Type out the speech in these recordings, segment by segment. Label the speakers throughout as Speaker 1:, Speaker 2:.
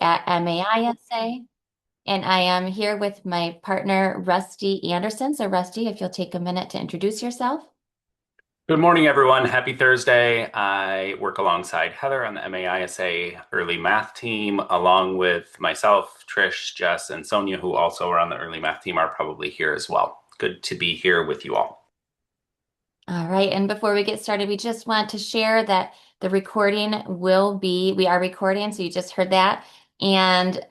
Speaker 1: at MAISA, and I am here with my partner, Rusty Anderson. So, Rusty, if you'll take a minute to introduce yourself.
Speaker 2: Good morning, everyone. Happy Thursday. I work alongside Heather on the MAISA early math team, along with myself, Trish, Jess, and Sonia, who also are on the early math team, are probably here as well. Good to be here with you all.
Speaker 1: All right. And before we get started, we just want to share that the recording we are recording, so you just heard that. And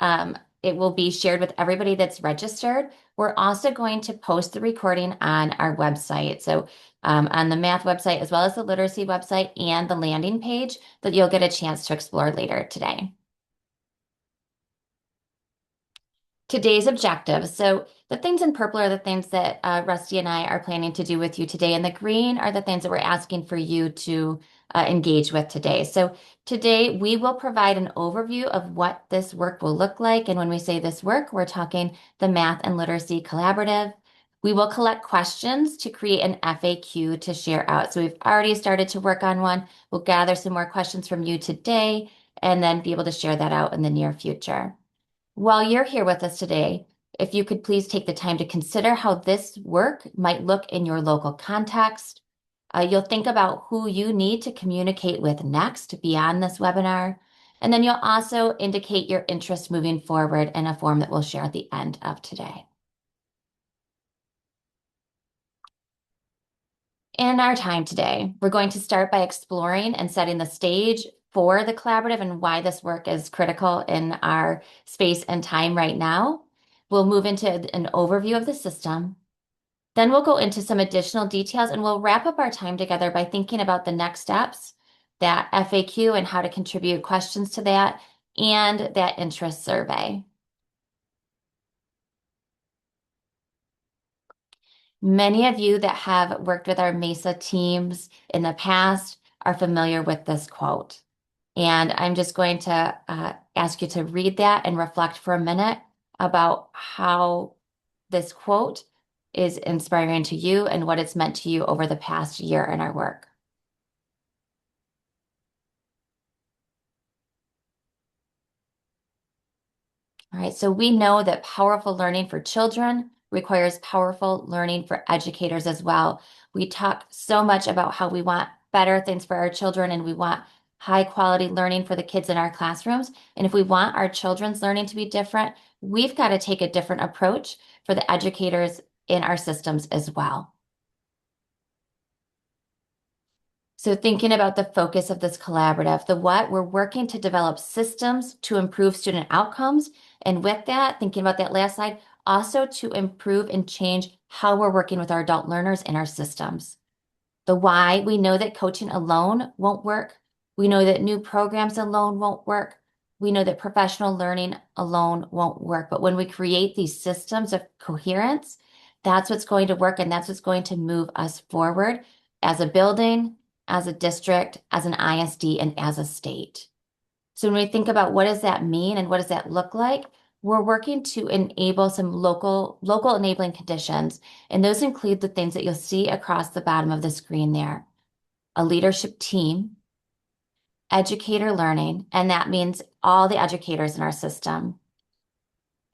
Speaker 1: it will be shared with everybody that's registered. We're also going to post the recording on our website. So on the math website, as well as the literacy website and the landing page that you'll get a chance to explore later today. Today's objectives. So the things in purple are the things that Rusty and I are planning to do with you today, and the green are the things that we're asking for you to engage with today. So today we will provide an overview of what this work will look like. And when we say this work, we're talking the Math and Literacy Collaborative. We will collect questions to create an FAQ to share out. So we've already started to work on one. We'll gather some more questions from you today and then be able to share that out in the near future. While you're here with us today, if you could please take the time to consider how this work might look in your local context. You'll think about who you need to communicate with next beyond this webinar. And then you'll also indicate your interest moving forward in a form that we'll share at the end of today. In our time today, we're going to start by exploring and setting the stage for the collaborative and why this work is critical in our space and time right now. We'll move into an overview of the system. Then we'll go into some additional details and we'll wrap up our time together by thinking about the next steps, that FAQ and how to contribute questions to that, and that interest survey. Many of you that have worked with our MAISA teams in the past are familiar with this quote. And I'm just going to ask you to read that and reflect for a minute about how this quote is inspiring to you and what it's meant to you over the past year in our work. All right, so we know that powerful learning for children requires powerful learning for educators as well. We talk so much about how we want better things for our children and we want high quality learning for the kids in our classrooms. And if we want our children's learning to be different, we've got to take a different approach for the educators in our systems as well. So thinking about the focus of this collaborative, the what, we're working to develop systems to improve student outcomes. And with that, thinking about that last slide, also to improve and change how we're working with our adult learners in our systems. The why, we know that coaching alone won't work. We know that new programs alone won't work. We know that professional learning alone won't work. But when we create these systems of coherence, that's what's going to work and that's what's going to move us forward as a building, as a district, as an ISD, and as a state. So when we think about what does that mean and what does that look like, we're working to enable some local enabling conditions. And those include the things that you'll see across the bottom of the screen there. A leadership team, educator learning, and that means all the educators in our system,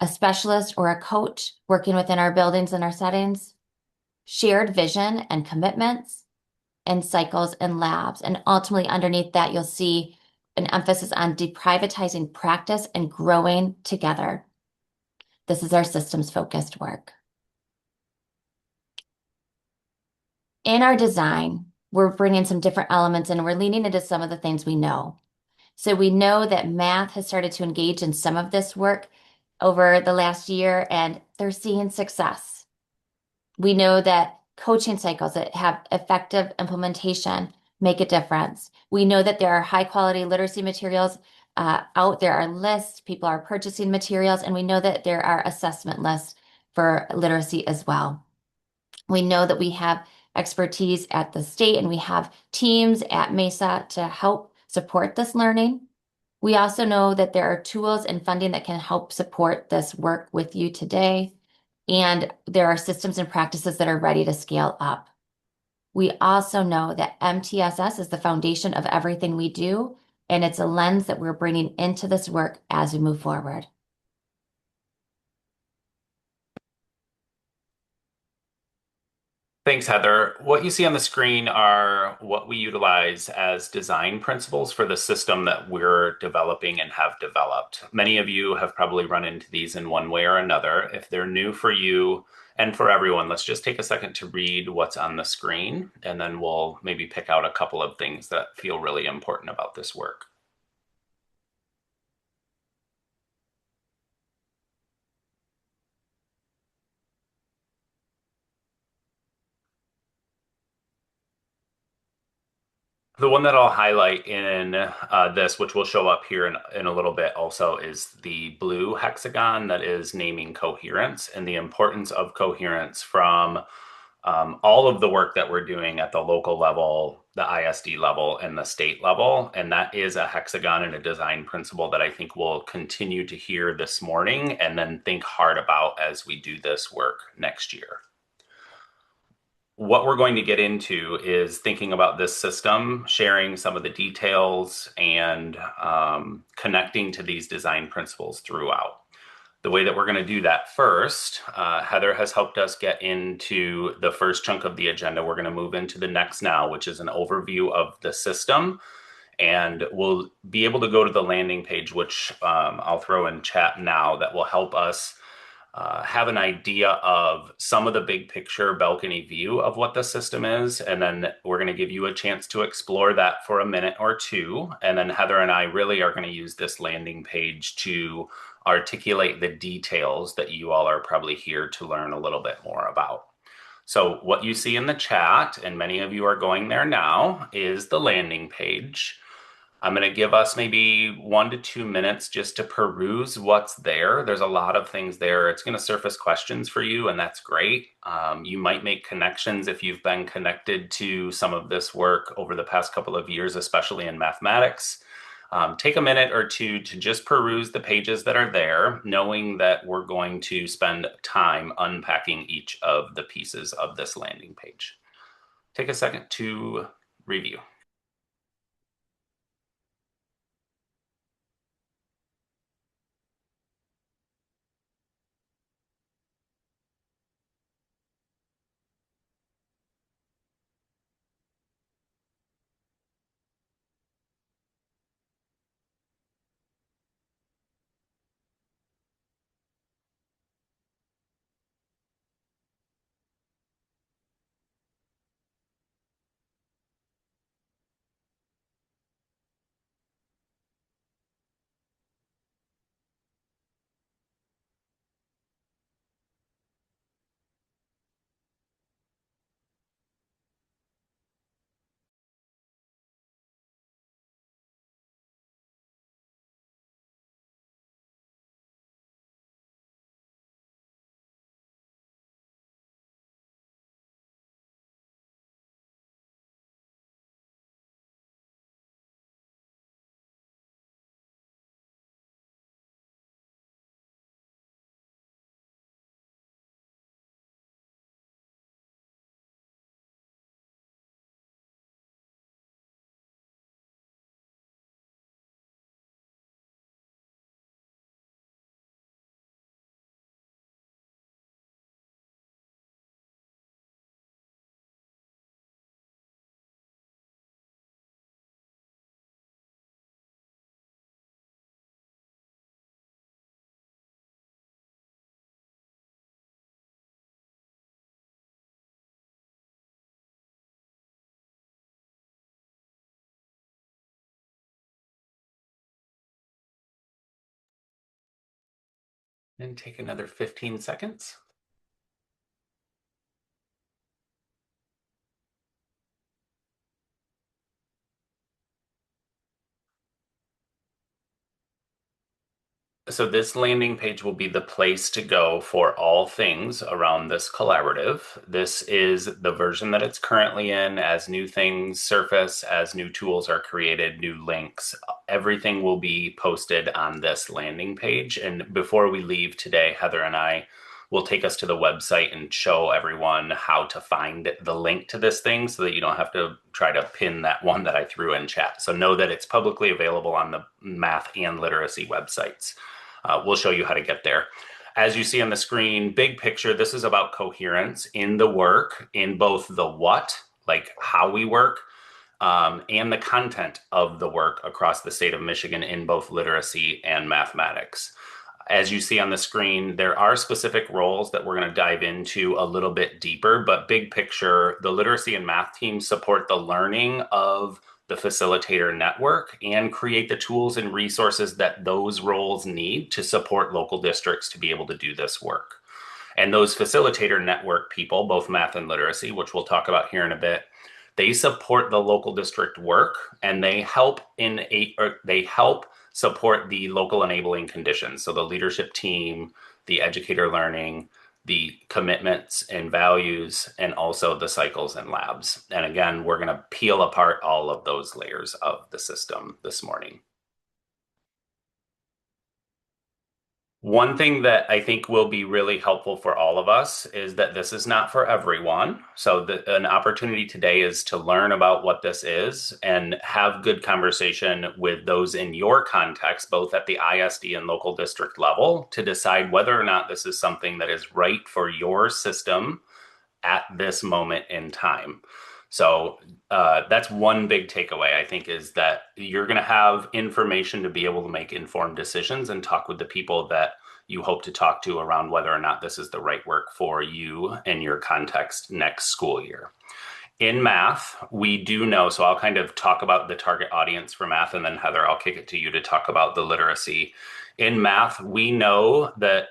Speaker 1: a specialist or a coach working within our buildings and our settings, shared vision and commitments, and cycles and labs. And ultimately underneath that, you'll see an emphasis on deprivatizing practice and growing together. This is our systems focused work. In our design, we're bringing some different elements and we're leaning into some of the things we know. So we know that math has started to engage in some of this work over the last year and they're seeing success. We know that coaching cycles that have effective implementation make a difference. We know that there are high quality literacy materials out there, are lists, people are purchasing materials, and we know that there are assessment lists for literacy as well. We know that we have expertise at the state and we have teams at MAISA to help support this learning. We also know that there are tools and funding that can help support this work with you today. And there are systems and practices that are ready to scale up. We also know that MTSS is the foundation of everything we do, And it's a lens that we're bringing into this work as we move forward.
Speaker 2: Thanks, Heather. What you see on the screen are what we utilize as design principles for the system that we're developing and have developed. Many of you have probably run into these in one way or another. If they're new for you and for everyone, let's just take a second to read what's on the screen, and then we'll maybe pick out a couple of things that feel really important about this work. The one that I'll highlight in this, which will show up here in a little bit also, is the blue hexagon that is naming coherence and the importance of coherence from all of the work that we're doing at the local level, the ISD level, and the state level. And that is a hexagon and a design principle that I think we'll continue to hear this morning and then think hard about as we do this work next year. What we're going to get into is thinking about this system, sharing some of the details, and connecting to these design principles throughout. The way that we're going to do that first, Heather has helped us get into the first chunk of the agenda. We're going to move into the next now, which is an overview of the system. And we'll be able to go to the landing page, which I'll throw in chat now, that will help us have an idea of some of the big picture balcony view of what the system is. And then we're going to give you a chance to explore that for a minute or two. And then Heather and I really are going to use this landing page to articulate the details that you all are probably here to learn a little bit more about. So what you see in the chat, and many of you are going there now, is the landing page. I'm going to give us maybe 1 to 2 minutes just to peruse what's there. There's a lot of things there. It's going to surface questions for you, and that's great. You might make connections if you've been connected to some of this work over the past couple of years, especially in mathematics. Take a minute or two to just peruse the pages that are there, knowing that we're going to spend time unpacking each of the pieces of this landing page. Take a second to review. And take another 15 seconds. So this landing page will be the place to go for all things around this collaborative. This is the version that it's currently in. As new things surface, as new tools are created, new links, everything will be posted on this landing page. And before we leave today, Heather and I will take us to the website and show everyone how to find the link to this thing so that you don't have to try to pin that one that I threw in chat. So know that it's publicly available on the math and literacy websites. We'll show you how to get there. As you see on the screen, big picture, this is about coherence in the work, in both the what, like how we work, and the content of the work across the state of Michigan in both literacy and mathematics. As you see on the screen, there are specific roles that we're going to dive into a little bit deeper, but big picture, the literacy and math teams support the learning of the facilitator network and create the tools and resources that those roles need to support local districts to be able to do this work. And those facilitator network people, both math and literacy, which we'll talk about here in a bit, they support the local district work and they help support the local enabling conditions. So the leadership team, the educator learning, the commitments and values, and also the cycles and labs. And again, we're going to peel apart all of those layers of the system this morning. One thing that I think will be really helpful for all of us is that this is not for everyone. So an opportunity today is to learn about what this is and have good conversation with those in your context, both at the ISD and local district level, to decide whether or not this is something that is right for your system at this moment in time. So that's one big takeaway, I think, is that you're going to have information to be able to make informed decisions and talk with the people that you hope to talk to around whether or not this is the right work for you and your context next school year. In math, we do know, so I'll kind of talk about the target audience for math, and then Heather, I'll kick it to you to talk about the literacy. In math, we know that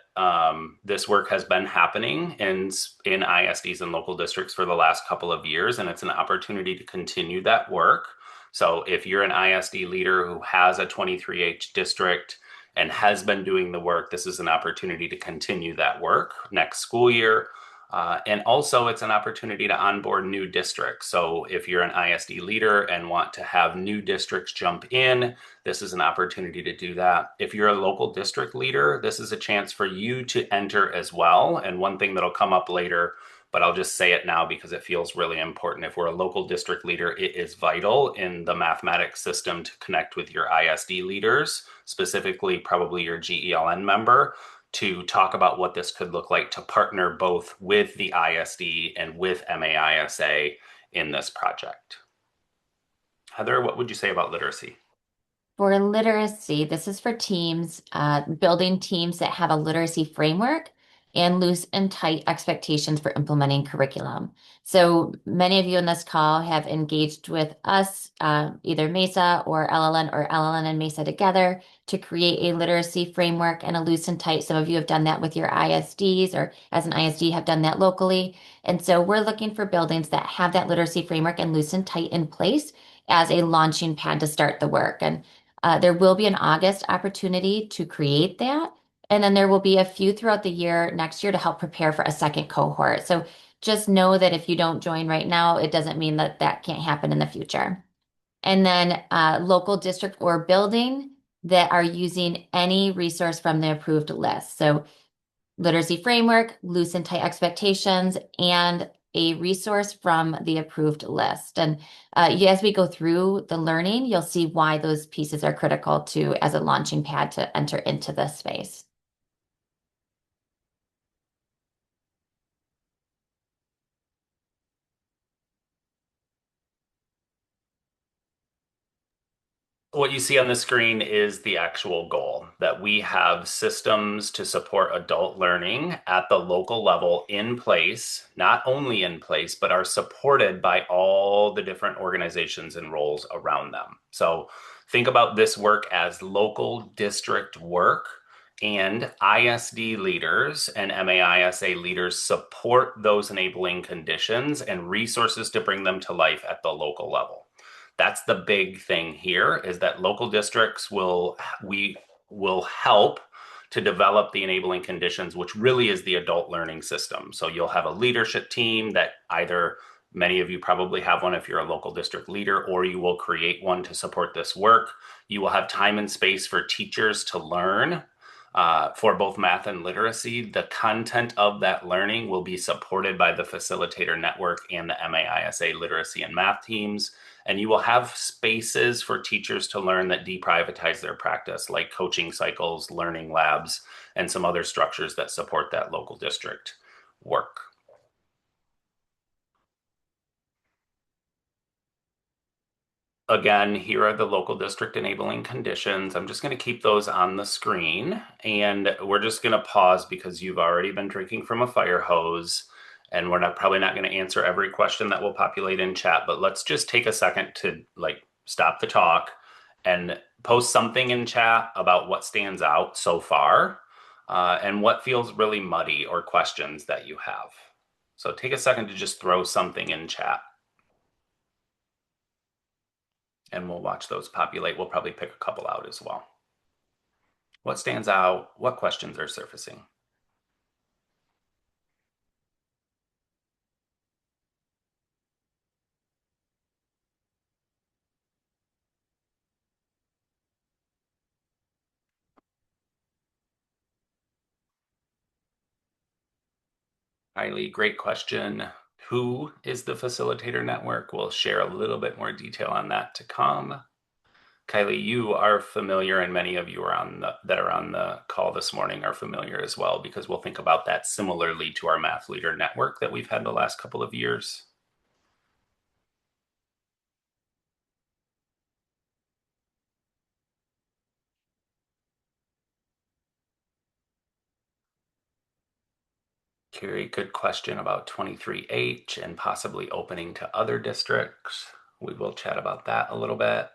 Speaker 2: this work has been happening in ISDs and local districts for the last couple of years, and it's an opportunity to continue that work. So if you're an ISD leader who has a 23H district and has been doing the work, this is an opportunity to continue that work next school year. And also, it's an opportunity to onboard new districts. So if you're an ISD leader and want to have new districts jump in, this is an opportunity to do that. If you're a local district leader, this is a chance for you to enter as well. And one thing that'll come up later, but I'll just say it now because it feels really important. If we're a local district leader, it is vital in the mathematics system to connect with your ISD leaders, specifically probably your GELN member, to talk about what this could look like to partner both with the ISD and with MAISA in this project. Heather, what would you say about literacy?
Speaker 1: For literacy, this is for teams, building teams that have a literacy framework and loose and tight expectations for implementing curriculum. So many of you in this call have engaged with us, either MAISA or LLN or LLN and MAISA together to create a literacy framework and a loose and tight. Some of you have done that with your ISDs or as an ISD have done that locally. And so we're looking for buildings that have that literacy framework and loose and tight in place as a launching pad to start the work. And there will be an August opportunity to create that. And then there will be a few throughout the year next year to help prepare for a second cohort. So just know that if you don't join right now, it doesn't mean that that can't happen in the future. And then local district or building that are using any resource from the approved list. So literacy framework, loose and tight expectations, and a resource from the approved list. And as we go through the learning, you'll see why those pieces are critical to as a launching pad to enter into this space.
Speaker 2: What you see on the screen is the actual goal that we have systems to support adult learning at the local level in place, not only in place, but are supported by all the different organizations and roles around them. So think about this work as local district work, and ISD leaders and MAISA leaders support those enabling conditions and resources to bring them to life at the local level. That's the big thing here, is that local districts we will help to develop the enabling conditions, which really is the adult learning system. So you'll have a leadership team that either many of you probably have one if you're a local district leader, or you will create one to support this work. You will have time and space for teachers to learn for both math and literacy. The content of that learning will be supported by the facilitator network and the MAISA literacy and math teams. And you will have spaces for teachers to learn that deprivatize their practice, like coaching cycles, learning labs, and some other structures that support that local district work. Again, here are the local district enabling conditions. I'm just going to keep those on the screen, and we're just going to pause because you've already been drinking from a fire hose, and we're not probably not going to answer every question that will populate in chat, but let's just take a second to like stop the talk and post something in chat about what stands out so far, and what feels really muddy or questions that you have. So take a second to just throw something in chat, and we'll watch those populate. We'll probably pick a couple out as well. What stands out? What questions are surfacing? Kylie, great question. Who is the facilitator network? We'll share a little bit more detail on that to come. Kylie, you are familiar, and many of you are that are on the call this morning are familiar as well, because we'll think about that similarly to our Math Leader Network that we've had the last couple of years. Carrie, good question about 23H and possibly opening to other districts. We will chat about that a little bit.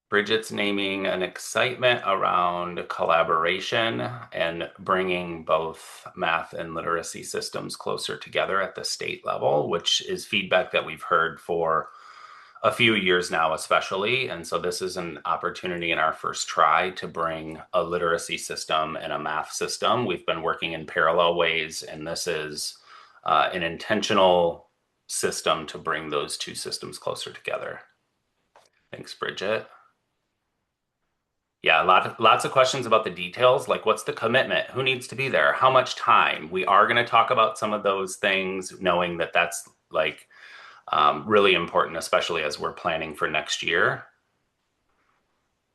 Speaker 2: Bridget's naming an excitement around collaboration and bringing both math and literacy systems closer together at the state level, which is feedback that we've heard for a few years now, especially. And so this is an opportunity in our first try to bring a literacy system and a math system. We've been working in parallel ways, and this is an intentional system to bring those two systems closer together. Thanks, Bridget. Yeah, lots of questions about the details, like what's the commitment? Who needs to be there? How much time? We are going to talk about some of those things, knowing that that's like really important, especially as we're planning for next year.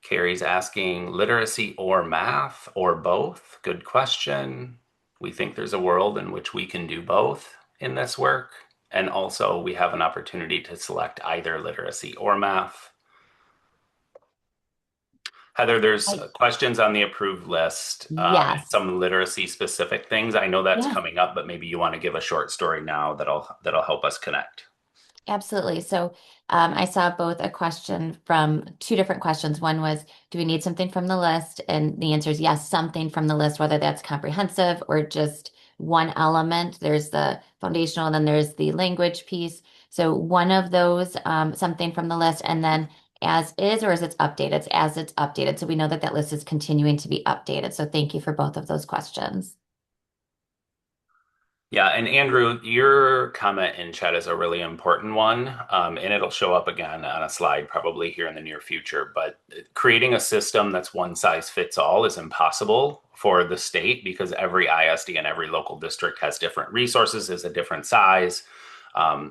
Speaker 2: Carrie's asking literacy or math or both. Good question. We think there's a world in which we can do both in this work. And also, we have an opportunity to select either literacy or math. Heather, there's
Speaker 1: I,
Speaker 2: questions on the approved list,
Speaker 1: yes.
Speaker 2: some literacy specific things. I know that's
Speaker 1: Yeah.
Speaker 2: coming up, but maybe you want to give a short story now that'll help us connect.
Speaker 1: Absolutely. So I saw both a question from two different questions. One was, do we need something from the list? And the answer is yes, something from the list, whether that's comprehensive or just one element. There's the foundational, and then there's the language piece. So one of those, something from the list, and then as is, or as it's updated? It's as it's updated. So we know that that list is continuing to be updated. So thank you for both of those questions.
Speaker 2: Yeah, and Andrew, your comment in chat is a really important one, and it'll show up again on a slide probably here in the near future. But creating a system that's one size fits all is impossible for the state because every ISD and every local district has different resources, is a different size.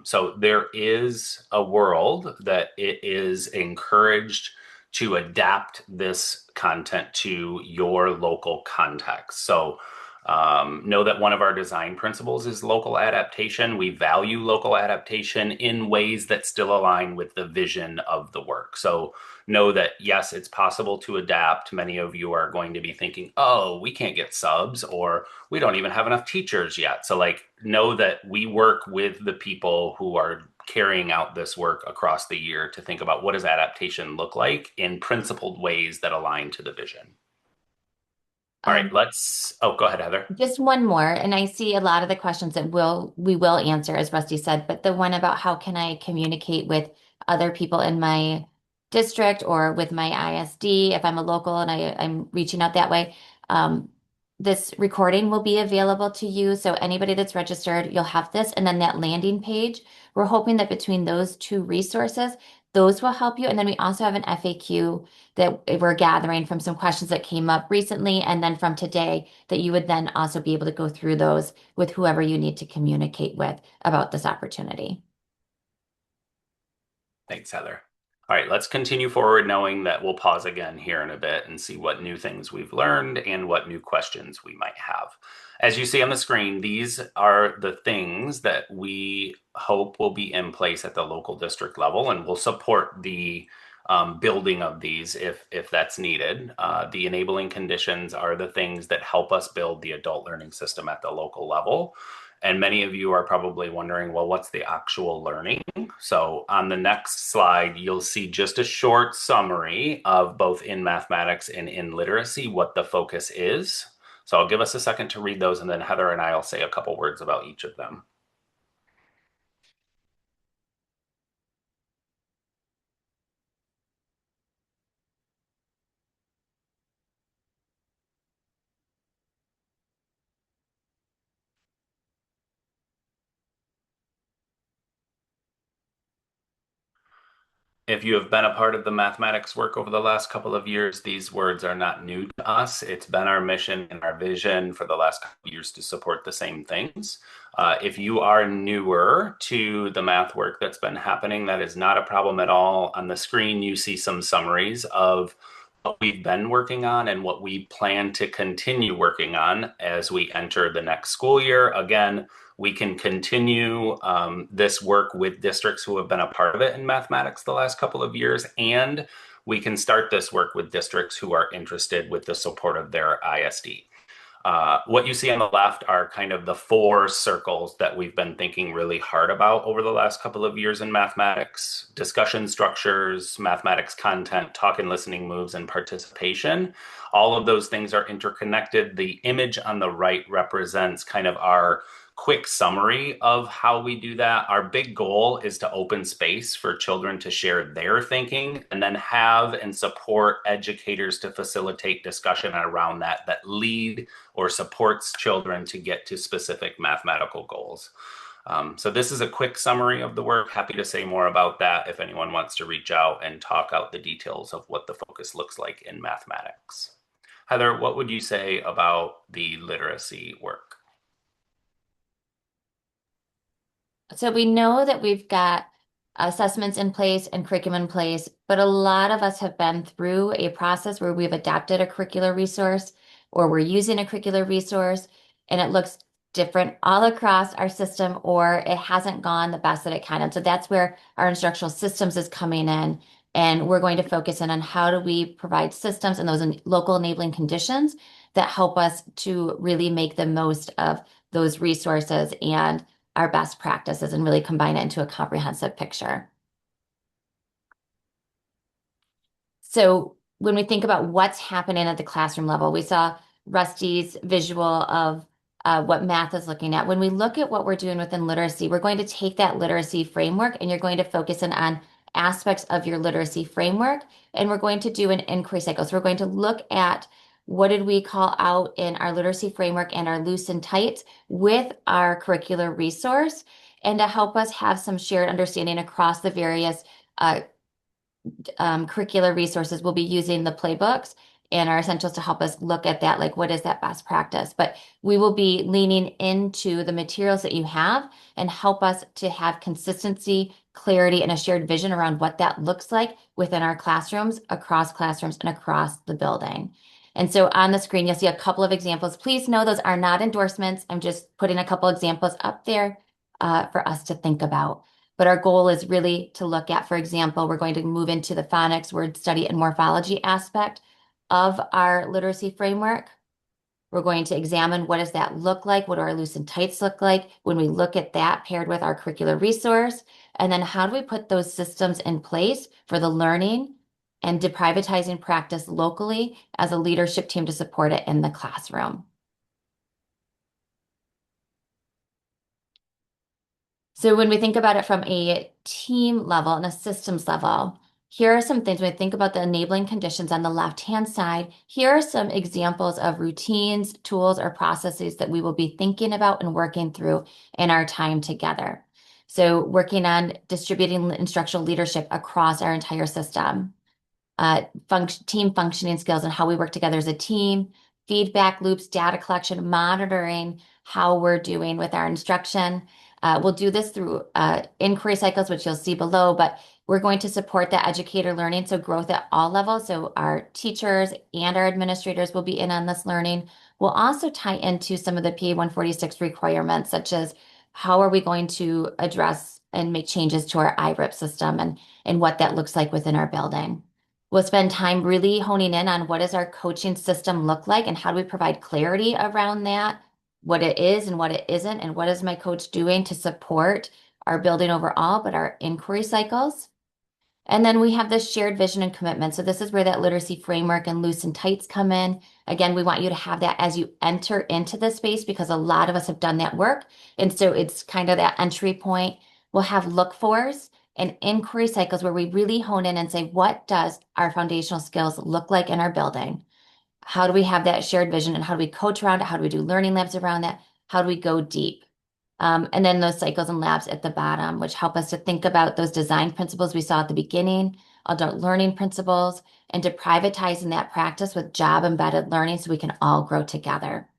Speaker 2: So there is a world that it is encouraged to adapt this content to your local context. So know that one of our design principles is local adaptation. We value local adaptation in ways that still align with the vision of the work. So know that, yes, it's possible to adapt. Many of you are going to be thinking, oh, we can't get subs, or we don't even have enough teachers yet. So, like, know that we work with the people who are carrying out this work across the year to think about what does adaptation look like in principled ways that align to the vision. All right,
Speaker 1: Um,
Speaker 2: go ahead, Heather.
Speaker 1: Just one more, and I see a lot of the questions that we will answer, as Rusty said, but the one about how can I communicate with other people in my district or with my ISD if I'm a local and I'm reaching out that way. This recording will be available to you. So anybody that's registered, you'll have this, and then that landing page. We're hoping that between those two resources, Those will help you. And then we also have an FAQ that we're gathering from some questions that came up recently and then from today that you would then also be able to go through those with whoever you need to communicate with about this opportunity.
Speaker 2: Thanks, Heather. All right, let's continue forward knowing that we'll pause again here in a bit and see what new things we've learned and what new questions we might have. As you see on the screen, these are the things that we hope will be in place at the local district level, and we'll support the building of these if that's needed. The enabling conditions are the things that help us build the adult learning system at the local level. And many of you are probably wondering, well, what's the actual learning? So on the next slide, you'll see just a short summary of both in mathematics and in literacy, what the focus is. So I'll give us a second to read those, and then Heather and I will say a couple words about each of them. If you have been a part of the mathematics work over the last couple of years, these words are not new to us. It's been our mission and our vision for the last couple of years to support the same things. If you are newer to the math work that's been happening, that is not a problem at all. On the screen, you see some summaries of what we've been working on and what we plan to continue working on as we enter the next school year. Again, we can continue this work with districts who have been a part of it in mathematics the last couple of years, and we can start this work with districts who are interested with the support of their ISD. What you see on the left are kind of the four circles that we've been thinking really hard about over the last couple of years in mathematics: discussion structures, mathematics content, talk and listening moves, and participation. All of those things are interconnected. The image on the right represents kind of our quick summary of how we do that. Our big goal is to open space for children to share their thinking and then have and support educators to facilitate discussion around that lead or supports children to get to specific mathematical goals. So this is a quick summary of the work. Happy to say more about that if anyone wants to reach out and talk out the details of what the focus looks like in mathematics. Heather, what would you say about the literacy work?
Speaker 1: So we know that we've got assessments in place and curriculum in place, but a lot of us have been through a process where we've adapted a curricular resource or we're using a curricular resource and it looks different all across our system or it hasn't gone the best that it can. And so that's where our instructional systems is coming in. And we're going to focus in on how do we provide systems and those local enabling conditions that help us to really make the most of those resources and our best practices and really combine it into a comprehensive picture. So when we think about what's happening at the classroom level, we saw Rusty's visual of what math is looking at. When we look at what we're doing within literacy, we're going to take that literacy framework and you're going to focus in on aspects of your literacy framework, and we're going to do an inquiry cycle. So we're going to look at what did we call out in our literacy framework and our loose and tight with our curricular resource, and to help us have some shared understanding across the various curricular resources. We'll be using the playbooks and our essentials to help us look at that, like what is that best practice. But we will be leaning into the materials that you have and help us to have consistency, clarity, and a shared vision around what that looks like within our classrooms, and across the building. And so on the screen, you'll see a couple of examples. Please know those are not endorsements. I'm just putting a couple examples up there for us to think about. But our goal is really to look at, for example, we're going to move into the phonics, word study, and morphology aspect of our literacy framework. We're going to examine what does that look like? What do our loose and tights look like when we look at that paired with our curricular resource? And then how do we put those systems in place for the learning and deprivatizing practice locally as a leadership team to support it in the classroom? So when we think about it from a team level and a systems level, here are some things when we think about the enabling conditions on the left-hand side. Here are some examples of routines, tools, or processes that we will be thinking about and working through in our time together. So working on distributing instructional leadership across our entire system, team functioning skills and how we work together as a team, feedback loops, data collection, monitoring how we're doing with our instruction. We'll do this through inquiry cycles, which you'll see below, but we're going to support the educator learning, so growth at all levels. So our teachers and our administrators will be in on this learning. We'll also tie into some of the PA 146 requirements, such as how are we going to address and make changes to our IRIP system and what that looks like within our building. We'll spend time really honing in on what does our coaching system look like and how do we provide clarity around that, what it is and what it isn't, and what is my coach doing to support our building overall, but our inquiry cycles. And then we have this shared vision and commitment. So this is where that literacy framework and loose and tights come in. Again, we want you to have that as you enter into this space because a lot of us have done that work. And so it's kind of that entry point. We'll have look fors and inquiry cycles where we really hone in and say, what does our foundational skills look like in our building? How do we have that shared vision and how do we coach around it? How do we do learning labs around that? How do we go deep? And then those cycles and labs at the bottom, which help us to think about those design principles we saw at the beginning, adult learning principles, and to privatizing that practice with job embedded learning so we can all grow together.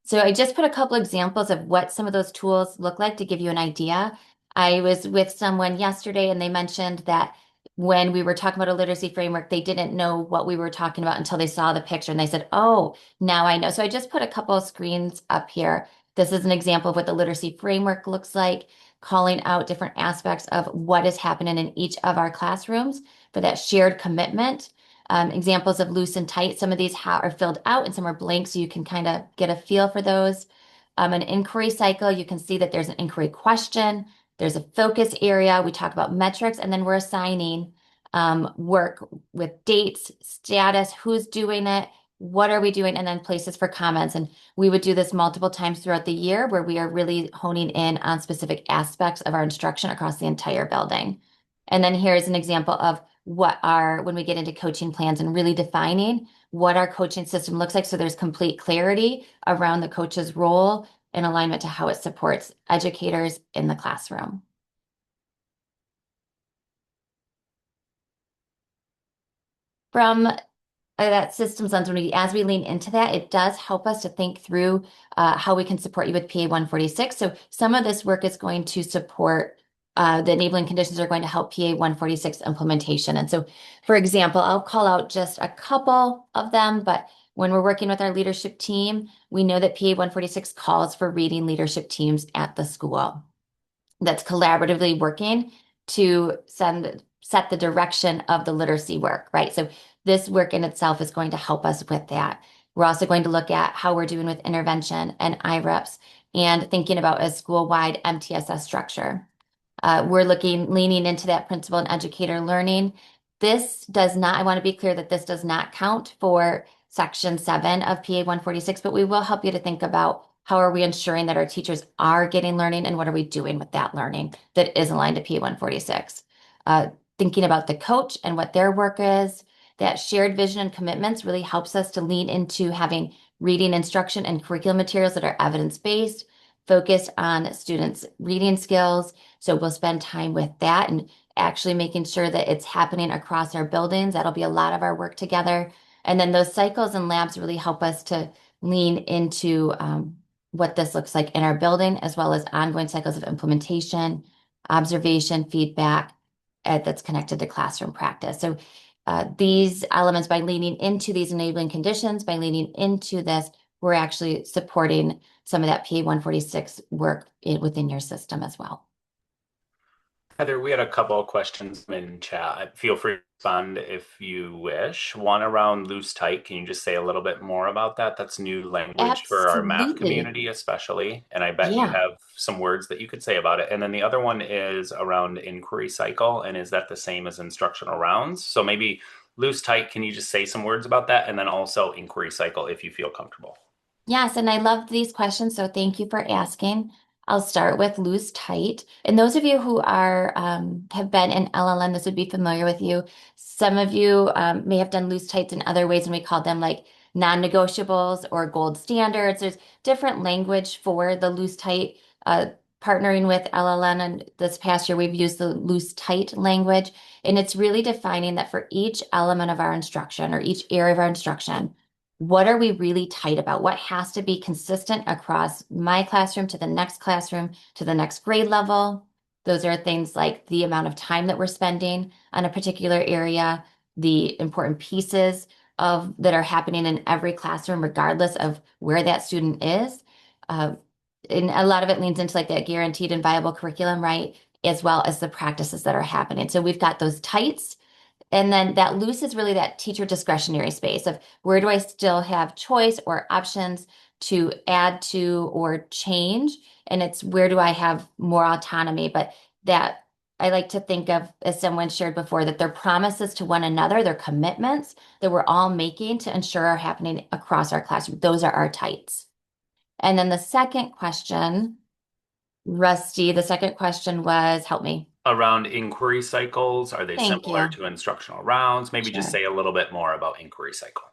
Speaker 1: So I just put a couple examples of what some of those tools look like to give you an idea. I was with someone yesterday and they mentioned that when we were talking about a literacy framework, they didn't know what we were talking about until they saw the picture and they said, "Oh, now I know." So I just put a couple of screens up here. This is an example of what the literacy framework looks like, calling out different aspects of what is happening in each of our classrooms for that shared commitment. Examples of loose and tight. Some of these are filled out and some are blank, so you can kind of get a feel for those. An inquiry cycle, you can see that there's an inquiry question, there's a focus area. We talk about metrics, and then we're assigning work with dates, status, who's doing it, what are we doing, and then places for comments. And we would do this multiple times throughout the year where we are really honing in on specific aspects of our instruction across the entire building. And then here's an example of when we get into coaching plans and really defining what our coaching system looks like. So there's complete clarity around the coach's role in alignment to how it supports educators in the classroom. From that systems lens, as we lean into that, it does help us to think through how we can support you with PA 146. So some of this work is going to support the enabling conditions are going to help PA 146 implementation. And so, for example, I'll call out just a couple of them, but when we're working with our leadership team, we know that PA 146 calls for reading leadership teams at the school that's collaboratively working to set the direction of the literacy work, right? So this work in itself is going to help us with that. We're also going to look at how we're doing with intervention and IREPs and thinking about a school-wide MTSS structure. We're leaning into that principal and educator learning. I want to be clear that this does not count for Section 7 of PA 146, but we will help you to think about how are we ensuring that our teachers are getting learning and what are we doing with that learning that is aligned to PA 146. Thinking about the coach and what their work is, that shared vision and commitments really helps us to lean into having reading instruction and curriculum materials that are evidence-based, focused on students' reading skills. So we'll spend time with that and actually making sure that it's happening across our buildings. That'll be a lot of our work together. And then those cycles and labs really help us to lean into what this looks like in our building, as well as ongoing cycles of implementation, observation, feedback that's connected to classroom practice. So these elements, by leaning into these enabling conditions, by leaning into this, we're actually supporting some of that PA 146 work within your system as well.
Speaker 2: Heather, we had a couple of questions in chat. Feel free to respond if you wish. One around loose tight. Can you just say a little bit more about that? That's new language for our math
Speaker 1: Absolutely.
Speaker 2: community, especially. And I bet you
Speaker 1: Yeah.
Speaker 2: have some words that you could say about it. And then the other one is around inquiry cycle. And is that the same as instructional rounds? So maybe loose tight, can you just say some words about that? And then also inquiry cycle if you feel comfortable.
Speaker 1: Yes, and I love these questions, so thank you for asking. I'll start with loose tight. And those of you who are have been in LLM, this would be familiar with you. Some of you may have done loose tights in other ways, and we call them like non-negotiables or gold standards. There's different language for the loose tight. Uh, Partnering with LLN, and this past year we've used the loose tight language, and it's really defining that for each element of our instruction or each area of our instruction, what are we really tight about? What has to be consistent across my classroom to the next classroom to the next grade level? Those are things like the amount of time that we're spending on a particular area, the important pieces of that are happening in every classroom, regardless of where that student is. Uh, and a lot of it leans into like that guaranteed and viable curriculum, right? As well as the practices that are happening. So we've got those tights, and then that loose is really that teacher discretionary space of where do I still have choice or options to add to or change? And it's where do I have more autonomy? But that I like to think of, as someone shared before, that they're promises to one another, they're commitments that we're all making to ensure are happening across our classroom. Those are our tights. And then the second question, Rusty, the second question was, help me.
Speaker 2: Around inquiry cycles, are they
Speaker 1: Thank
Speaker 2: similar
Speaker 1: you.
Speaker 2: to instructional rounds? Maybe just
Speaker 1: Sure.
Speaker 2: say a little bit more about inquiry cycle.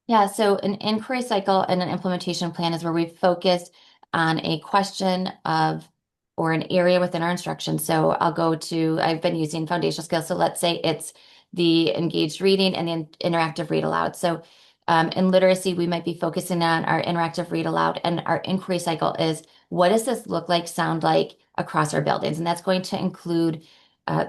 Speaker 1: Yeah, so an inquiry cycle and an implementation plan is where we focus on a question of or an area within our instruction. So I've been using foundational skills. So let's say it's the engaged reading and the interactive read aloud. So in literacy, we might be focusing on our interactive read aloud, and our inquiry cycle is what does this look like, sound like across our buildings? And that's going to include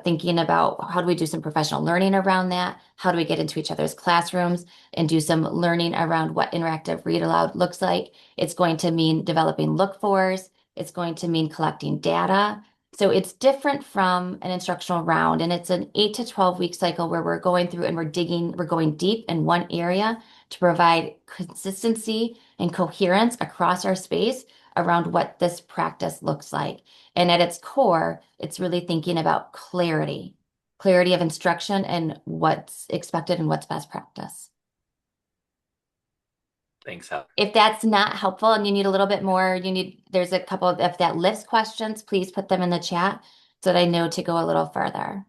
Speaker 1: thinking about how do we do some professional learning around that? How do we get into each other's classrooms and do some learning around what interactive read aloud looks like? It's going to mean developing look fors. It's going to mean collecting data. So it's different from an instructional round, and it's an 8 to 12 week cycle where we're going through and we're going deep in one area to provide consistency and coherence across our space around what this practice looks like. And at its core, it's really thinking about clarity of instruction and what's expected and what's best practice.
Speaker 2: Thanks, Heather.
Speaker 1: If that's not helpful and you need a little bit more, there's a couple of, if that lifts questions, please put them in the chat so that I know to go a little further.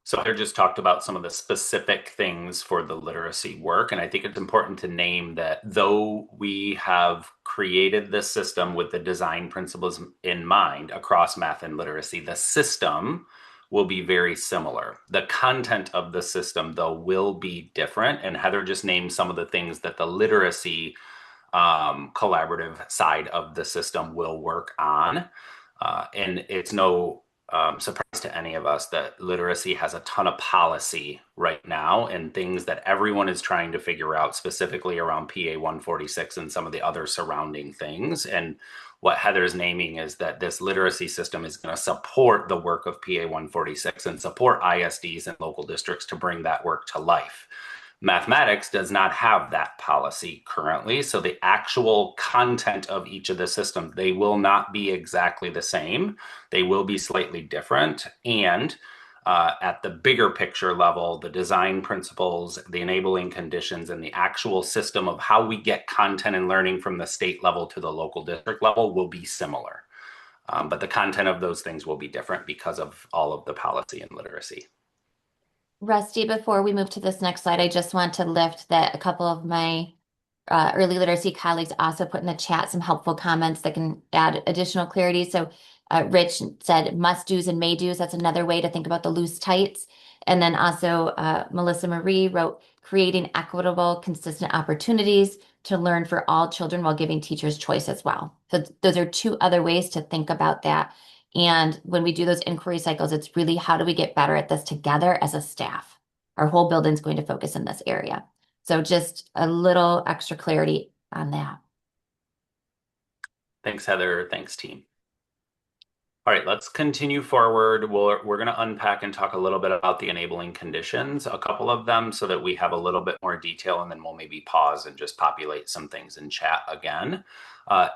Speaker 2: So I just talked about some of the specific things for the literacy work, and I think it's important to name that though we have created this system with the design principles in mind across math and literacy, the system will be very similar. The content of the system, though, will be different, and Heather just named some of the things that the literacy collaborative side of the system will work on. And it's no surprise to any of us that literacy has a ton of policy right now and things that everyone is trying to figure out, specifically around PA 146 and some of the other surrounding things. And what Heather's naming is that this literacy system is going to support the work of PA 146 and support ISDs and local districts to bring that work to life. Mathematics does not have that policy currently. So the actual content of each of the systems, they will not be exactly the same. They will be slightly different. And at the bigger picture level, the design principles, the enabling conditions, and the actual system of how we get content and learning from the state level to the local district level will be similar. But the content of those things will be different because of all of the policy and literacy.
Speaker 1: Rusty, before we move to this next slide, I just want to lift that a couple of my early literacy colleagues also put in the chat some helpful comments that can add additional clarity. So Rich said must do's and may do's. That's another way to think about the loose tights. And then also Melissa Marie wrote creating equitable, consistent opportunities to learn for all children while giving teachers choice as well. So those are two other ways to think about that. And when we do those inquiry cycles, it's really how do we get better at this together as a staff? Our whole building's going to focus in this area. So just a little extra clarity on that.
Speaker 2: Thanks, Heather. Thanks, team. All right, let's continue forward. We're going to unpack and talk a little bit about the enabling conditions, a couple of them, so that we have a little bit more detail, and then we'll maybe pause and just populate some things in chat again.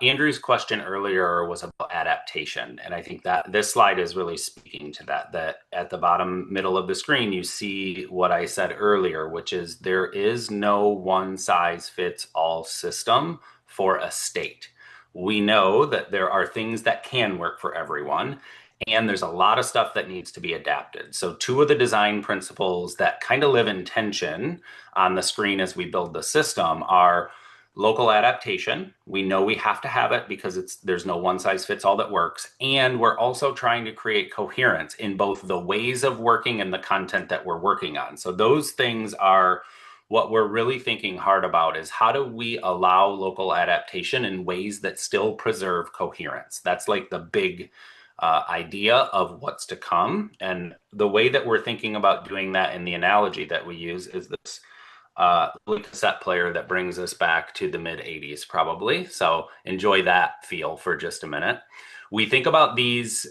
Speaker 2: Andrew's question earlier was about adaptation, and I think that this slide is really speaking to that, that at the bottom middle of the screen, you see what I said earlier, which is there is no one size fits all system for a state. We know that there are things that can work for everyone, And there's a lot of stuff that needs to be adapted. So, two of the design principles that kind of live in tension on the screen as we build the system are local adaptation. We know we have to have it because there's no one size fits all that works. And we're also trying to create coherence in both the ways of working and the content that we're working on. So, those things are what we're really thinking hard about is how do we allow local adaptation in ways that still preserve coherence? That's like the big idea of what's to come. And the way that we're thinking about doing that in the analogy that we use is this little cassette player that brings us back to the mid 80s, probably. So enjoy that feel for just a minute. We think about these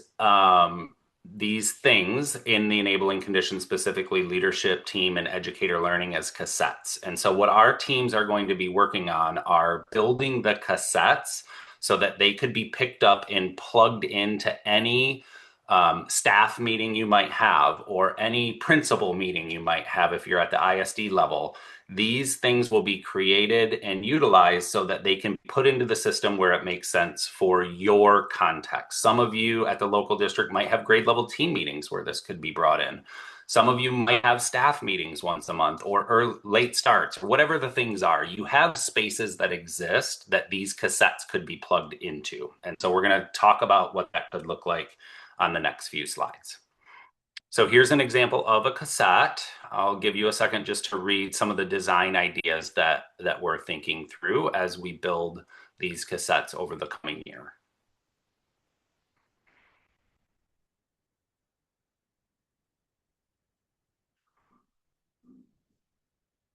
Speaker 2: things in the enabling conditions, specifically leadership, team, and educator learning as cassettes. And so, what our teams are going to be working on are building the cassettes so that they could be picked up and plugged into any staff meeting you might have or any principal meeting you might have if you're at the ISD level. These things will be created and utilized so that they can be put into the system where it makes sense for your context. Some of you at the local district might have grade level team meetings where this could be brought in. Some of you might have staff meetings once a month or late starts or whatever the things are. You have spaces that exist that these cassettes could be plugged into. And so we're going to talk about what that could look like on the next few slides. So here's an example of a cassette. I'll give you a second just to read some of the design ideas that we're thinking through as we build these cassettes over the coming year.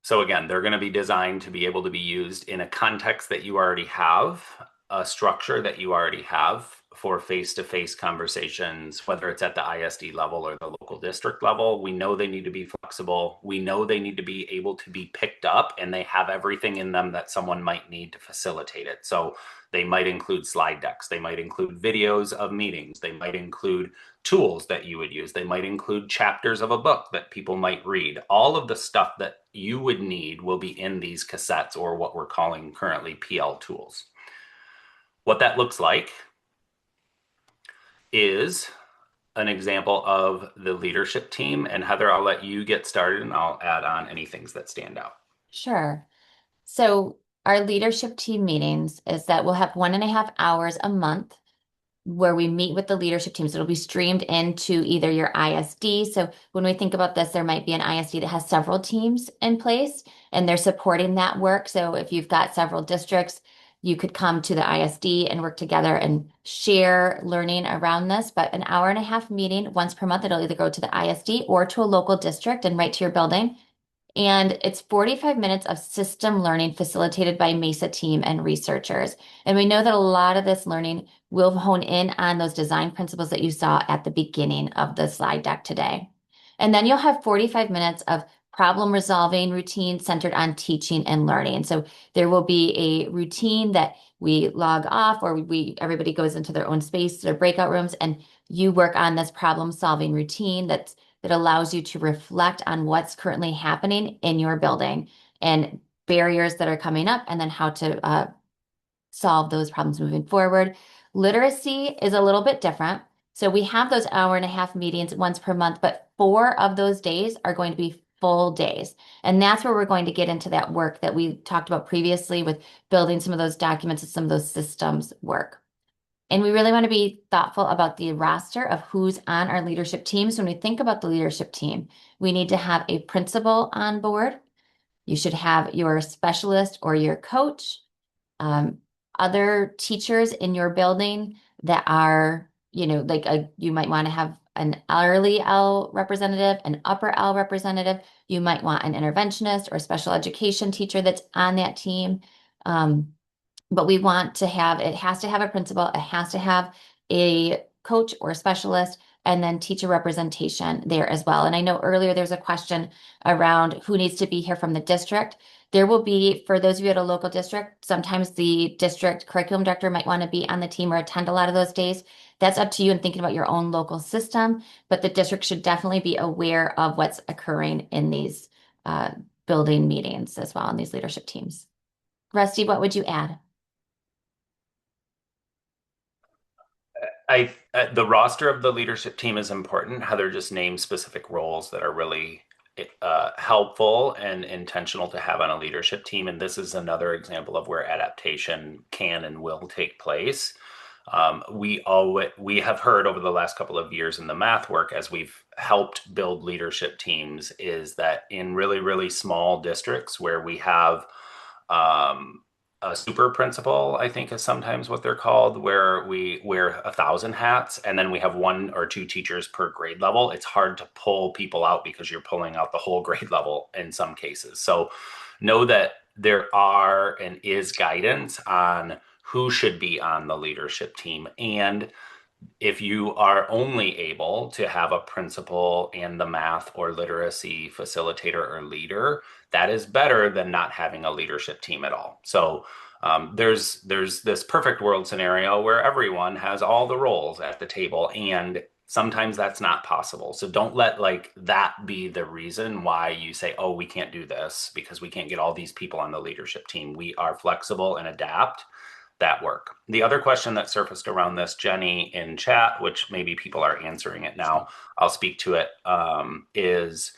Speaker 2: So again, they're going to be designed to be able to be used in a context that you already have, a structure that you already have for face-to-face conversations, whether it's at the ISD level or the local district level. We know they need to be flexible. We know they need to be able to be picked up, and they have everything in them that someone might need to facilitate it. So they might include slide decks. They might include videos of meetings. They might include tools that you would use. They might include chapters of a book that people might read. All of the stuff that you would need will be in these cassettes or what we're calling currently PL tools. What that looks like is an example of the leadership team. And Heather, I'll let you get started and I'll add on any things that stand out.
Speaker 1: Sure. So our leadership team meetings is that we'll have 1.5 hours a month where we meet with the leadership teams. It'll be streamed into either your ISD. So when we think about this, there might be an ISD that has several teams in place and they're supporting that work. So if you've got several districts, you could come to the ISD and work together and share learning around this. But an hour and a half meeting once per month, it'll either go to the ISD or to a local district and right to your building. And it's 45 minutes of system learning facilitated by MAISA team and researchers. And we know that a lot of this learning will hone in on those design principles that you saw at the beginning of the slide deck today. And then you'll have 45 minutes of problem resolving routine centered on teaching and learning. So there will be a routine that we log off or we everybody goes into their own space, their breakout rooms, and you work on this problem solving routine that allows you to reflect on what's currently happening in your building and barriers that are coming up, and then how to solve those problems moving forward. Literacy is a little bit different. So we have those hour and a half meetings once per month, but 4 of those days are going to be full days. And that's where we're going to get into that work that we talked about previously with building some of those documents and some of those systems work. And we really want to be thoughtful about the roster of who's on our leadership teams. When we think about the leadership team, we need to have a principal on board. You should have your specialist or your coach, um, other teachers in your building that are, you might want to have an early L representative, an upper L representative. You might want an interventionist or special education teacher that's on that team. But we want to have, it has to have a principal, it has to have a coach or specialist, and then teacher representation there as well. And I know earlier there's a question around who needs to be here from the district. There will be, for those of you at a local district, sometimes the district curriculum director might want to be on the team or attend a lot of those days. That's up to you and thinking about your own local system, but the district should definitely be aware of what's occurring in these building meetings as well, in these leadership teams. Rusty, what would you add?
Speaker 2: The roster of the leadership team is important. Heather just named specific roles that are really helpful and intentional to have on a leadership team. And this is another example of where adaptation can and will take place. We have heard over the last couple of years in the math work as we've helped build leadership teams is that in really, really small districts where we have um, a super principal, I think is sometimes what they're called, where we wear 1,000 hats and then we have one or two teachers per grade level. It's hard to pull people out because you're pulling out the whole grade level in some cases. So know that there are and is guidance on who should be on the leadership team. And if you are only able to have a principal and the math or literacy facilitator or leader, that is better than not having a leadership team at all. So there's this perfect world scenario where everyone has all the roles at the table, and sometimes that's not possible. So don't let like that be the reason why you say, "Oh, we can't do this because we can't get all these people on the leadership team." We are flexible and adapt that work. The other question that surfaced around this, Jenny, in chat, which maybe people are answering it now, I'll speak to it, is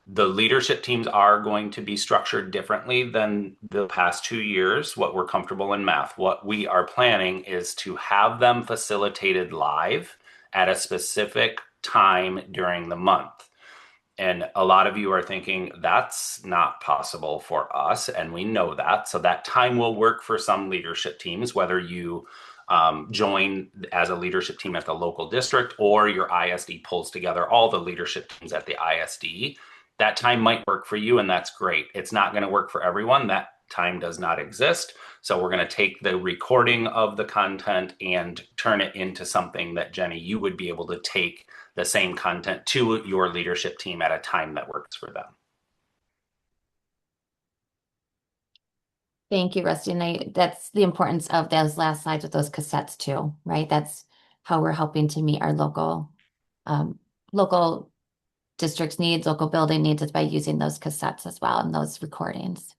Speaker 2: the leadership teams are going to be structured differently than the past 2 years, what we're comfortable in math. What we are planning is to have them facilitated live at a specific time during the month. And a lot of you are thinking that's not possible for us. And we know that. So that time will work for some leadership teams, whether you join as a leadership team at the local district or your ISD pulls together all the leadership teams at the ISD. That time might work for you, and that's great. It's not going to work for everyone. That time does not exist. So we're going to take the recording of the content and turn it into something that, Jenny, you would be able to take the same content to your leadership team at a time that works for them.
Speaker 1: Thank you, Rusty. And that's the importance of those last slides with those cassettes too, right? That's how we're helping to meet our um, local district's needs, local building needs is by using those cassettes as well and those recordings.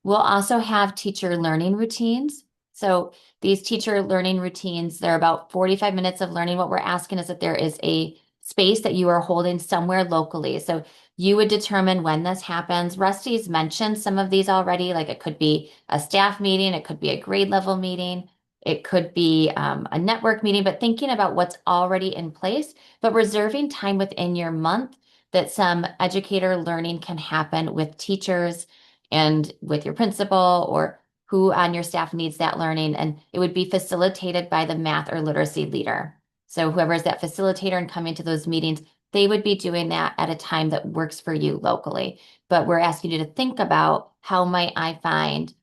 Speaker 1: We'll also have teacher learning routines. So these teacher learning routines, they're about 45 minutes of learning. What we're asking is that there is a space that you are holding somewhere locally. So you would determine when this happens. Rusty's mentioned some of these already, like it could be a staff meeting, it could be a grade level meeting, it could be a network meeting, but thinking about what's already in place, but reserving time within your month that some educator learning can happen with teachers and with your principal or who on your staff needs that learning. And it would be facilitated by the math or literacy leader. So whoever is that facilitator and coming to those meetings, they would be doing that at a time that works for you locally. But we're asking you to think about how might I find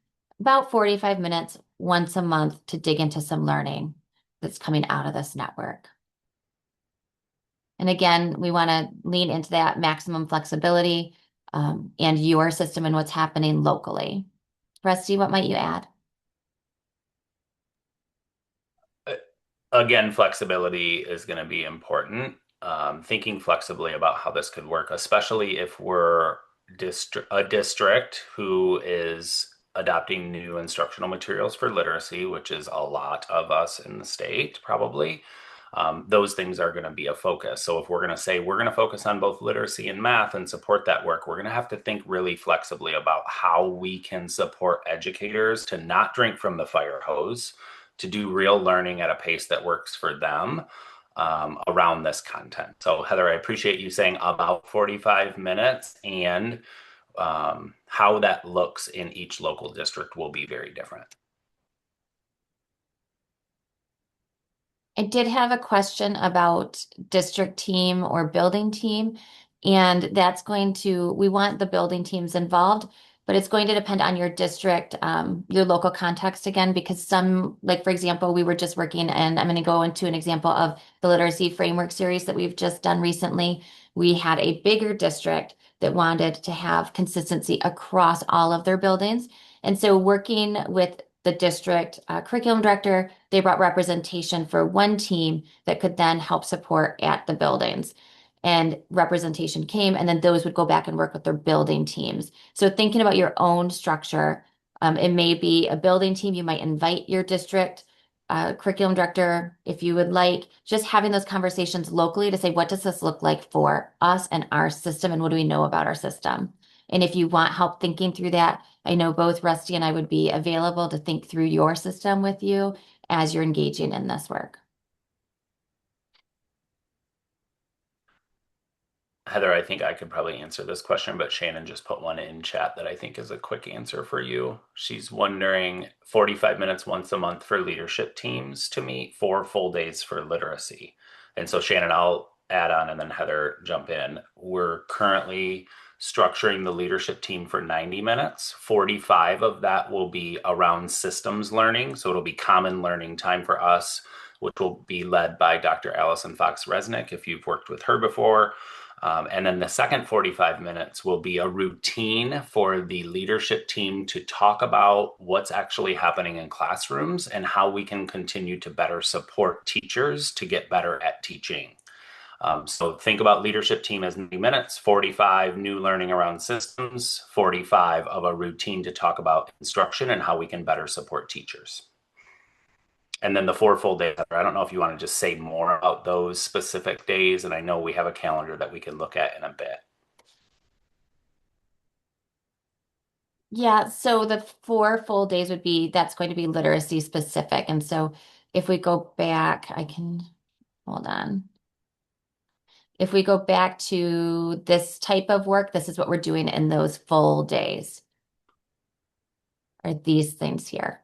Speaker 1: about 45 minutes once a month to dig into some learning that's coming out of this network. And again, we want to lean into that maximum flexibility and your system and what's happening locally. Rusty, what might you add?
Speaker 2: Again, flexibility is going to be important. Thinking flexibly about how this could work, especially if we're a district who is adopting new instructional materials for literacy, which is a lot of us in the state, probably. Those things are going to be a focus. So if we're going to say we're going to focus on both literacy and math and support that work, we're going to have to think really flexibly about how we can support educators to not drink from the fire hose, to do real learning at a pace that works for them around this content. So Heather, I appreciate you saying about 45 minutes, and how that looks in each local district will be very different.
Speaker 1: I did have a question about district team or building team, and we want the building teams involved, but it's going to depend on your district, your local context again, because like for example, we were just working, and I'm going to go into an example of the literacy framework series that we've just done recently. We had a bigger district that wanted to have consistency across all of their buildings. And so working with the district curriculum director, they brought representation for one team that could then help support at the buildings. And representation came, and then those would go back and work with their building teams. So thinking about your own structure, it may be a building team. You might invite your district curriculum director, if you would like, just having those conversations locally to say, what does this look like for us and our system, and what do we know about our system? And if you want help thinking through that, I know both Rusty and I would be available to think through your system with you as you're engaging in this work.
Speaker 2: Heather, I think I could probably answer this question, but Shannon just put one in chat that I think is a quick answer for you. She's wondering 45 minutes once a month for leadership teams to meet, 4 full days for literacy. And so, Shannon, I'll add on and then Heather jump in. We're currently structuring the leadership team for 90 minutes. 45 of that will be around systems learning. So it'll be common learning time for us, which will be led by Dr. Allison Fox Resnick, if you've worked with her before. And then the second 45 minutes will be a routine for the leadership team to talk about what's actually happening in classrooms and how we can continue to better support teachers to get better at teaching. So think about leadership team as 90 minutes, 45 new learning around systems, 45 of a routine to talk about instruction and how we can better support teachers. And then the 4 full days, I don't know if you want to just say more about those specific days. And I know we have a calendar that we can look at in a bit.
Speaker 1: Yeah, so the 4 full days would be that's going to be literacy specific. And so if we go back, I can hold on. If we go back to this type of work, this is what we're doing in those full days, are these things here.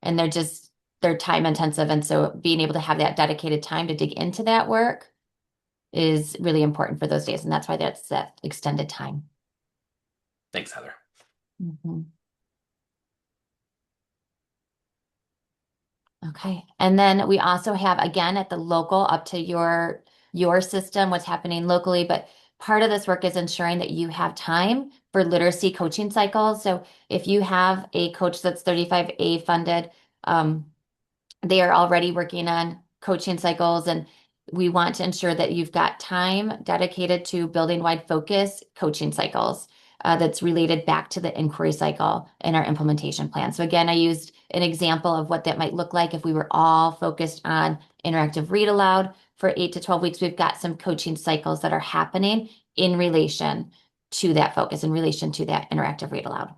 Speaker 1: And they're time intensive. And so being able to have that dedicated time to dig into that work is really important for those days. And that's why that's that extended time.
Speaker 2: Thanks, Heather.
Speaker 1: Mhm. Okay. And then we also have, again, at the local, up to your system, what's happening locally, but part of this work is ensuring that you have time for literacy coaching cycles. So if you have a coach that's 35A funded, um, they are already working on coaching cycles, and we want to ensure that you've got time dedicated to building wide focus coaching cycles that's related back to the inquiry cycle in our implementation plan. So again, I used an example of what that might look like if we were all focused on interactive read aloud for 8 to 12 weeks. We've got some coaching cycles that are happening in relation to that focus, in relation to that interactive read aloud.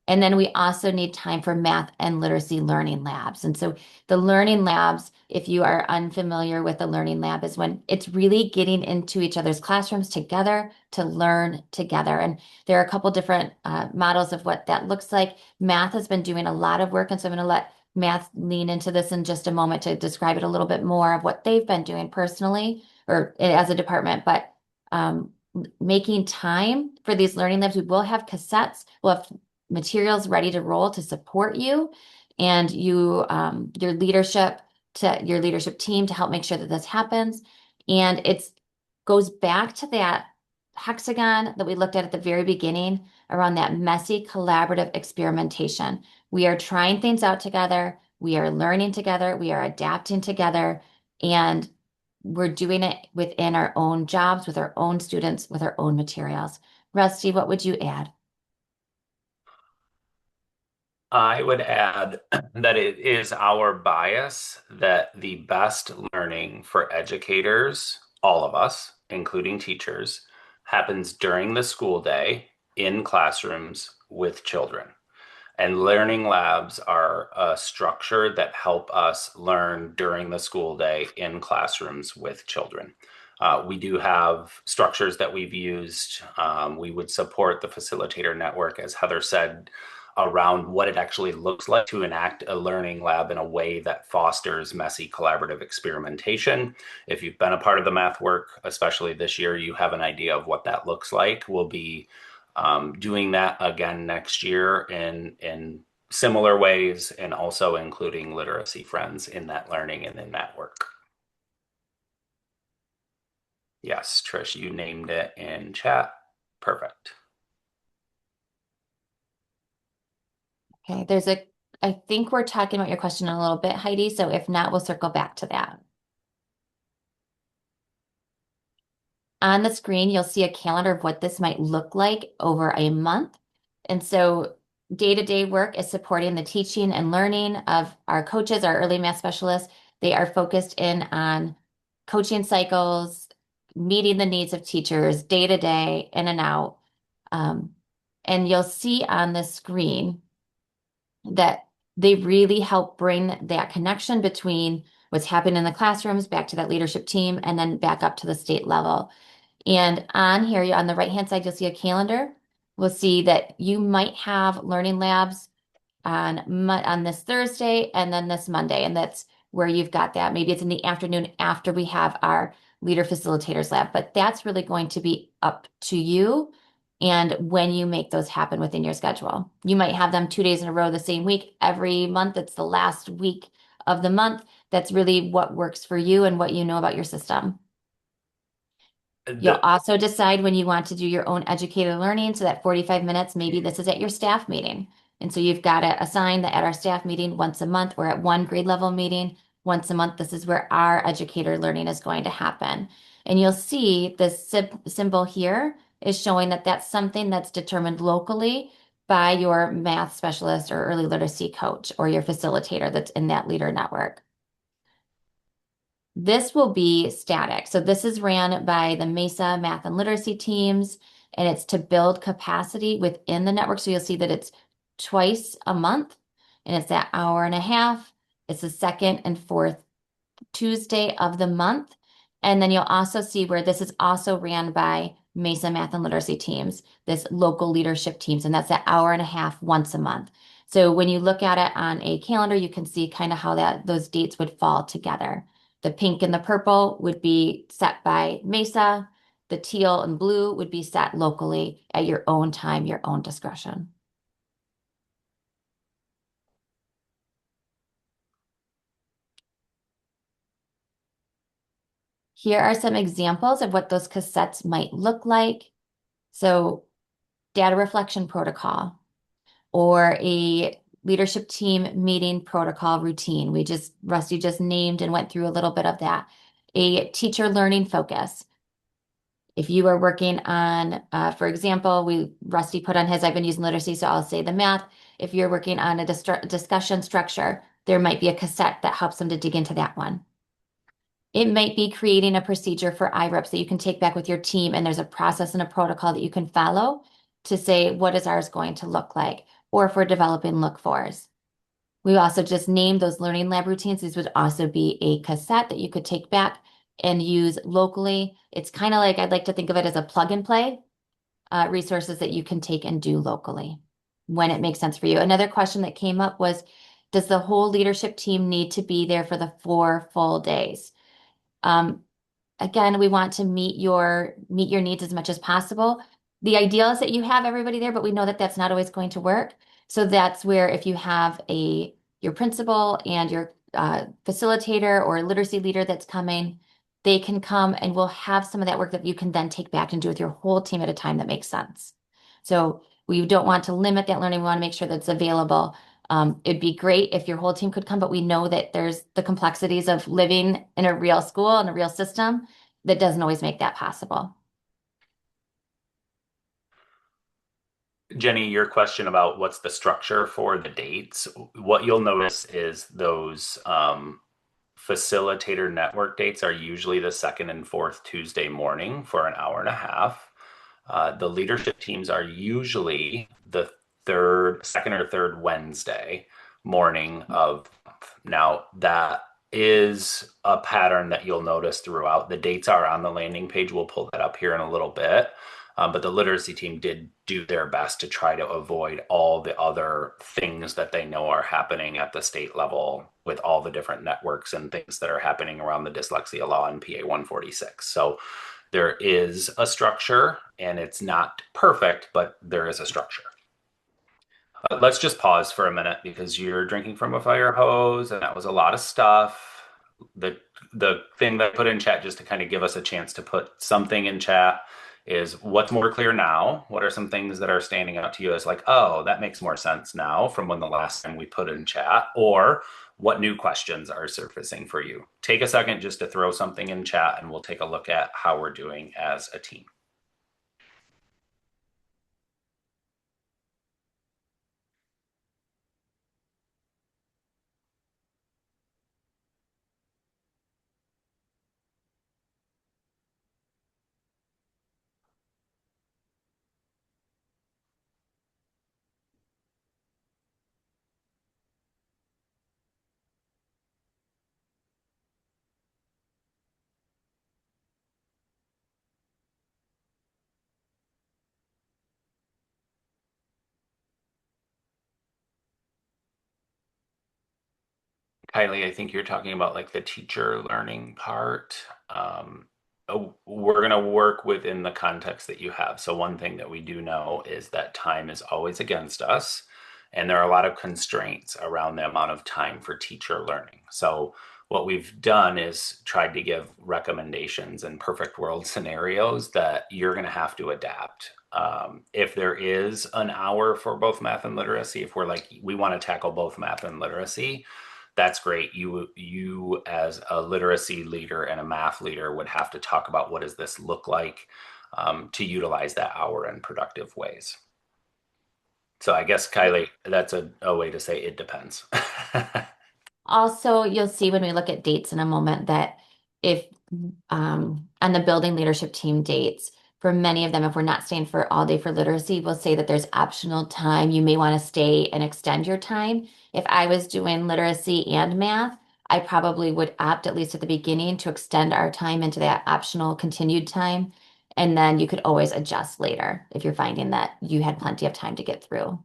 Speaker 1: And then we also need time for math and literacy learning labs. And so the learning labs, if you are unfamiliar with the learning lab, is when it's really getting into each other's classrooms together to learn together. And there are a couple different models of what that looks like. Math has been doing a lot of work. And so I'm going to let Math lean into this in just a moment to describe it a little bit more of what they've been doing personally or as a department. But making time for these learning labs, we will have cassettes. We'll have materials ready to roll to support you and your leadership team to help make sure that this happens. And it's goes back to that hexagon that we looked at the very beginning around that messy collaborative experimentation. We are trying things out together. We are learning together. We are adapting together. And we're doing it within our own jobs, with our own students, with our own materials. Rusty, what would you add?
Speaker 2: I would add that it is our bias that the best learning for educators, all of us, including teachers, happens during the school day in classrooms with children. And learning labs are a structure that help us learn during the school day in classrooms with children. We do have structures that we've used. We would support the facilitator network, as Heather said, around what it actually looks like to enact a learning lab in a way that fosters messy collaborative experimentation. If you've been a part of the math work, especially this year, you have an idea of what that looks like. We'll be doing that again next year in similar ways and also including literacy friends in that learning and in that work. Yes, Trish, you named it in chat. Perfect.
Speaker 1: Okay, I think we're talking about your question a little bit, Heidi. So if not, we'll circle back to that. On the screen, you'll see a calendar of what this might look like over a month. And so day-to-day work is supporting the teaching and learning of our coaches, our early math specialists. They are focused in on coaching cycles, meeting the needs of teachers day to day, in and out. Um, and you'll see on the screen that they really help bring that connection between what's happening in the classrooms back to that leadership team and then back up to the state level. And on here, on the right-hand side, you'll see a calendar. We'll see that you might have learning labs on this Thursday and then this Monday, and that's where you've got that. Maybe it's in the afternoon after we have our leader facilitators lab, but that's really going to be up to you and when you make those happen within your schedule. You might have them 2 days in a row the same week. Every month, it's the last week of the month. That's really what works for you and what you know about your system. You'll
Speaker 2: The
Speaker 1: also decide when you want to do your own educated learning. So that 45 minutes, maybe this is at your staff meeting. And so you've got to assign that at our staff meeting once a month or at one grade level meeting once a month. This is where our educator learning is going to happen. And you'll see the symbol here is showing that that's something that's determined locally by your math specialist or early literacy coach or your facilitator that's in that leader network. This will be static. So this is ran by the MAISA math and literacy teams, and it's to build capacity within the network. So you'll see that it's twice a month, and it's that hour and a half. It's the second and fourth Tuesday of the month. And then you'll also see where this is also ran by MAISA math and literacy teams, this local leadership teams, and that's an hour and a half once a month. So when you look at it on a calendar, you can see kind of how those dates would fall together. The pink and the purple would be set by MAISA. The teal and blue would be set locally at your own time, your own discretion. Here are some examples of what those cassettes might look like. So, data reflection protocol or a leadership team meeting protocol routine. Rusty just named and went through a little bit of that. A teacher learning focus. If you are working on, for example, Rusty put on his, I've been using literacy, so I'll say the math. If you're working on a discussion structure, there might be a cassette that helps them to dig into that one. It might be creating a procedure for IREPs that you can take back with your team, and there's a process and a protocol that you can follow to say, what is ours going to look like? Or if we're developing look-fors. We also just named those learning lab routines. These would also be a cassette that you could take back and use locally. It's kind of like, I'd like to think of it as a plug and play resources that you can take and do locally when it makes sense for you. Another question that came up was, does the whole leadership team need to be there for the 4 full days? Um, Again, we want to meet your needs as much as possible. The ideal is that you have everybody there, but we know that that's not always going to work. So that's where if you have your principal and your facilitator or literacy leader that's coming, they can come and we'll have some of that work that you can then take back and do with your whole team at a time that makes sense. So we don't want to limit that learning. We want to make sure that it's available. It'd be great if your whole team could come, but we know that there's the complexities of living in a real school and a real system that doesn't always make that possible.
Speaker 2: Jenny, your question about what's the structure for the dates, what you'll notice is those facilitator network dates are usually the second and fourth Tuesday morning for an hour and a half. The leadership teams are usually the second or third Wednesday morning of the month. Now, that is a pattern that you'll notice throughout. The dates are on the landing page. We'll pull that up here in a little bit. But the literacy team did do their best to try to avoid all the other things that they know are happening at the state level with all the different networks and things that are happening around the dyslexia law and PA 146. So there is a structure and it's not perfect, but there is a structure. Let's just pause for a minute because you're drinking from a fire hose and that was a lot of stuff. The thing that I put in chat just to kind of give us a chance to put something in chat is what's more clear now? What are some things that are standing out to you as like, oh, that makes more sense now from when the last time we put in chat? Or what new questions are surfacing for you? Take a second just to throw something in chat and we'll take a look at how we're doing as a team. Kylie, I think you're talking about like the teacher learning part. We're going to work within the context that you have. So, one thing that we do know is that time is always against us, and there are a lot of constraints around the amount of time for teacher learning. So, what we've done is tried to give recommendations and perfect world scenarios that you're going to have to adapt. If there is an hour for both math and literacy, if we're like, we want to tackle both math and literacy, that's great. You as a literacy leader and a math leader would have to talk about what does this look like to utilize that hour in productive ways. So I guess Kylie, that's a way to say it depends.
Speaker 1: Also, you'll see when we look at dates in a moment that if on the building leadership team dates, for many of them, if we're not staying for all day for literacy, we'll say that there's optional time. You may want to stay and extend your time. If I was doing literacy and math, I probably would opt, at least at the beginning, to extend our time into that optional continued time. And then you could always adjust later if you're finding that you had plenty of time to get through.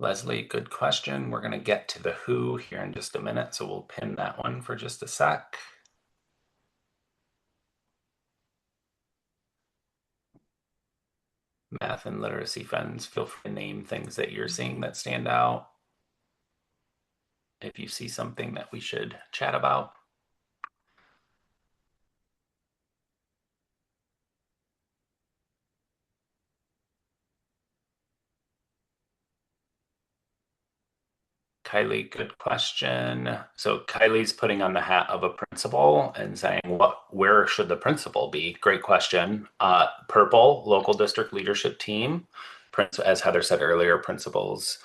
Speaker 2: Leslie, good question. We're going to get to the who here in just a minute, so we'll pin that one for just a sec. Math and literacy friends, feel free to name things that you're seeing that stand out. If you see something that we should chat about. Kylie, good question. So Kylie's putting on the hat of a principal and saying, where should the principal be? Great question. Purple, local district leadership team. As Heather said earlier, principals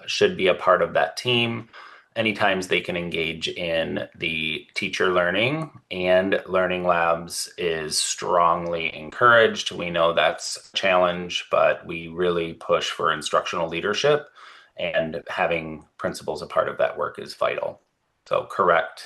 Speaker 2: should be a part of that team. Anytime they can engage in the teacher learning and learning labs is strongly encouraged. We know that's a challenge, but we really push for instructional leadership, and having principals a part of that work is vital. So correct,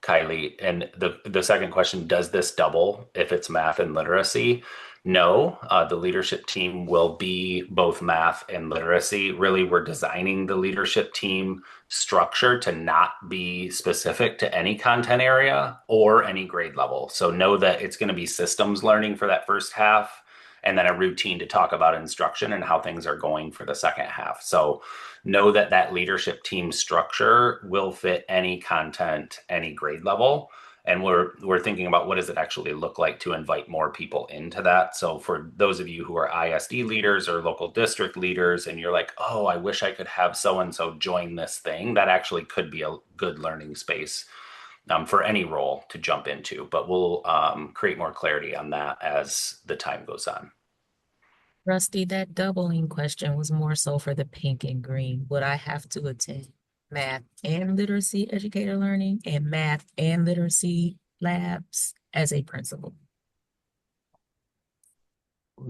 Speaker 2: Kylie. And the second question, does this double if it's math and literacy? No, the leadership team will be both math and literacy. Really, we're designing the leadership team structure to not be specific to any content area or any grade level. So know that it's going to be systems learning for that first half, and then a routine to talk about instruction and how things are going for the second half. So know that that leadership team structure will fit any content, any grade level. And we're thinking about what does it actually look like to invite more people into that. So for those of you who are ISD leaders or local district leaders, and you're like, oh, I wish I could have so and so join this thing, that actually could be a good learning space for any role to jump into. But we'll create more clarity on that as the time goes on.
Speaker 3: Rusty, that doubling question was more so for the pink and green. Would I have to attend math and literacy educator learning and math and literacy labs as a principal?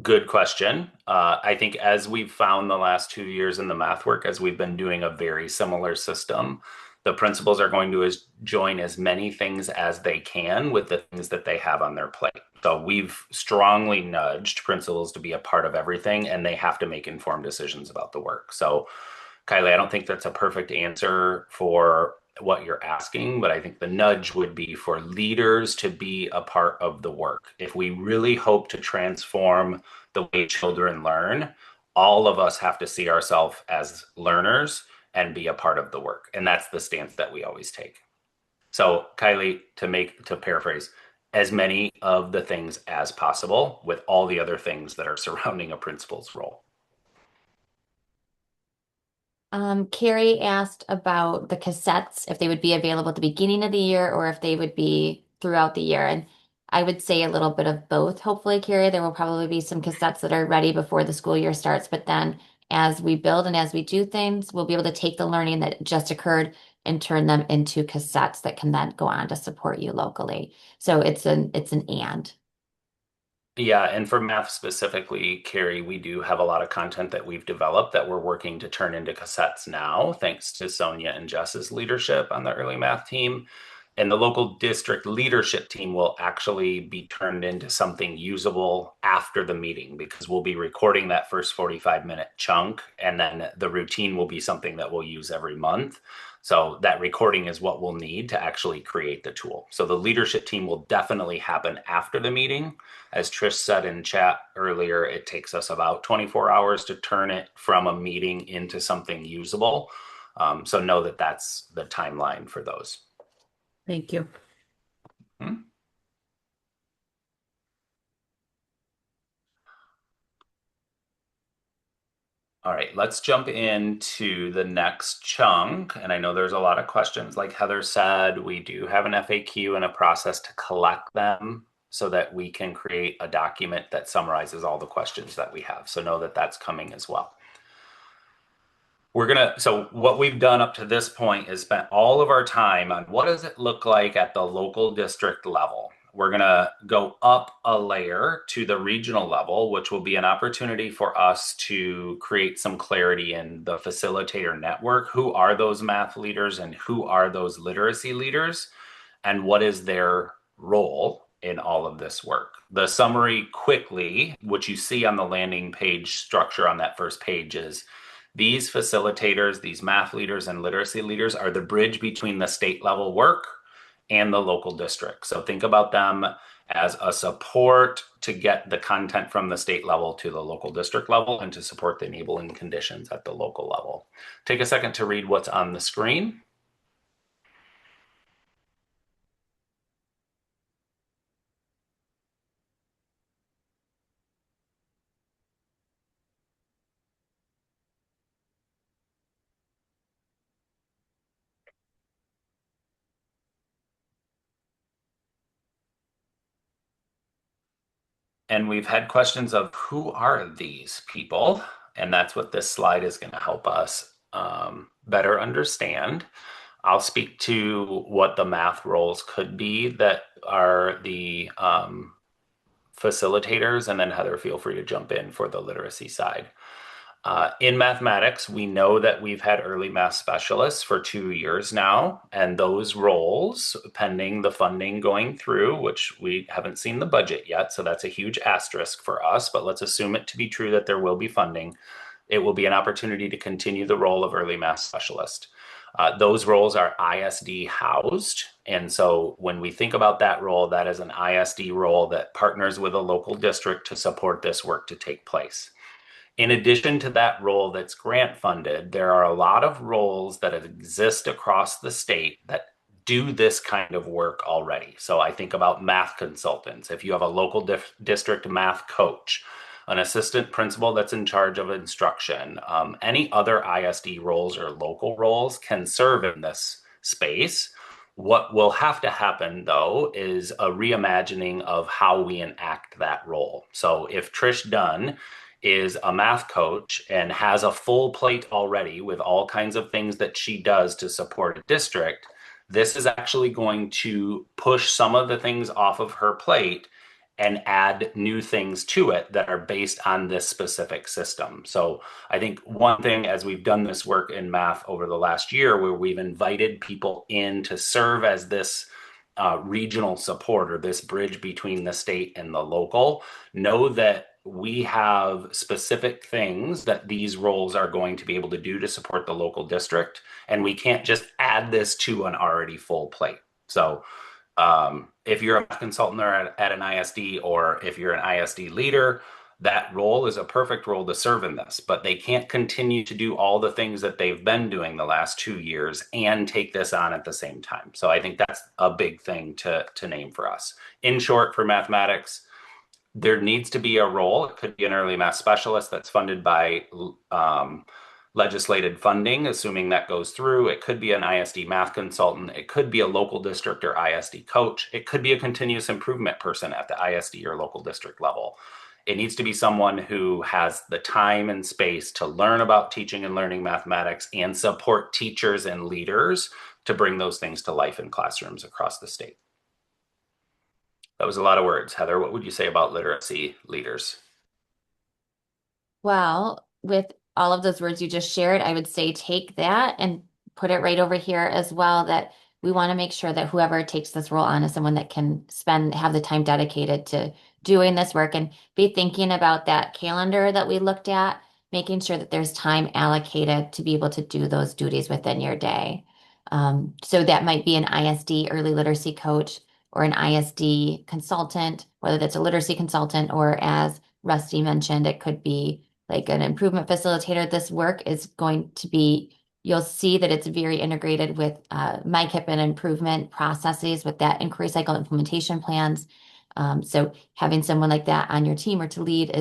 Speaker 2: Good question. I think as we've found the last 2 years in the math work, as we've been doing a very similar system, the principals are going to join as many things as they can with the things that they have on their plate. So we've strongly nudged principals to be a part of everything, and they have to make informed decisions about the work. So, Kylie, I don't think that's a perfect answer for what you're asking, but I think the nudge would be for leaders to be a part of the work. If we really hope to transform the way children learn, all of us have to see ourselves as learners and be a part of the work. And that's the stance that we always take. So, Kylie, to paraphrase, as many of the things as possible with all the other things that are surrounding a principal's role.
Speaker 1: Carrie asked about the cassettes, if they would be available at the beginning of the year or if they would be throughout the year. And I would say a little bit of both. Hopefully, Carrie, there will probably be some cassettes that are ready before the school year starts. But then as we build and as we do things, we'll be able to take the learning that just occurred and turn them into cassettes that can then go on to support you locally. So it's an and.
Speaker 2: Yeah, and for math specifically, Carrie, we do have a lot of content that we've developed that we're working to turn into cassettes now, thanks to Sonia and Jess's leadership on the early math team. And the local district leadership team will actually be turned into something usable after the meeting because we'll be recording that first 45-minute chunk, and then the routine will be something that we'll use every month. So that recording is what we'll need to actually create the tool. So the leadership team will definitely happen after the meeting. As Trish said in chat earlier, it takes us about 24 hours to turn it from a meeting into something usable. So know that that's the timeline for those.
Speaker 1: Thank you.
Speaker 2: Hmm? All right, let's jump into the next chunk. And I know there's a lot of questions. Like Heather said, we do have an FAQ and a process to collect them so that we can create a document that summarizes all the questions that we have. So know that that's coming as well. So what we've done up to this point is spent all of our time on what does it look like at the local district level. We're gonna go up a layer to the regional level, which will be an opportunity for us to create some clarity in the facilitator network. Who are those math leaders and who are those literacy leaders? And what is their role in all of this work? The summary quickly, which you see on the landing page structure on that first page, is these facilitators, these math leaders and literacy leaders are the bridge between the state level work and the local district. So think about them as a support to get the content from the state level to the local district level and to support the enabling conditions at the local level. Take a second to read what's on the screen. And we've had questions of who are these people? And that's what this slide is going to help us better understand. I'll speak to what the math roles could be that are the facilitators, and then Heather, feel free to jump in for the literacy side. In mathematics, we know that we've had early math specialists for 2 years now, and those roles, pending the funding going through, which we haven't seen the budget yet, so that's a huge asterisk for us, but let's assume it to be true that there will be funding. It will be an opportunity to continue the role of early math specialist. Those roles are ISD housed. And so when we think about that role, that is an ISD role that partners with a local district to support this work to take place. In addition to that role that's grant funded, there are a lot of roles that exist across the state that do this kind of work already. So I think about math consultants. If you have a local district math coach, an assistant principal that's in charge of instruction, any other ISD roles or local roles can serve in this space. What will have to happen, though, is a reimagining of how we enact that role. So if Trish Dunn is a math coach and has a full plate already with all kinds of things that she does to support a district, this is actually going to push some of the things off of her plate and add new things to it that are based on this specific system. So I think one thing, as we've done this work in math over the last year, where we've invited people in to serve as this regional support or this bridge between the state and the local, know that we have specific things that these roles are going to be able to do to support the local district. And we can't just add this to an already full plate. So if you're a consultant or at an ISD, or if you're an ISD leader, that role is a perfect role to serve in this, but they can't continue to do all the things that they've been doing the last 2 years and take this on at the same time. So I think that's a big thing to name for us. In short, for mathematics, there needs to be a role. It could be an early math specialist that's funded by legislated funding, assuming that goes through. It could be an ISD math consultant. It could be a local district or ISD coach. It could be a continuous improvement person at the ISD or local district level. It needs to be someone who has the time and space to learn about teaching and learning mathematics and support teachers and leaders to bring those things to life in classrooms across the state. That was a lot of words. Heather, what would you say about literacy leaders?
Speaker 1: Well, with all of those words you just shared, I would say take that and put it right over here as well, that we want to make sure that whoever takes this role on is someone that can have the time dedicated to doing this work and be thinking about that calendar that we looked at, making sure that there's time allocated to be able to do those duties within your day. So that might be an ISD early literacy coach or an ISD consultant, whether that's a literacy consultant or as Rusty mentioned, it could be like an improvement facilitator. This work is going to be, you'll see that it's very integrated with MyKIP and improvement processes with that inquiry cycle implementation plans. So having someone like that on your team or to lead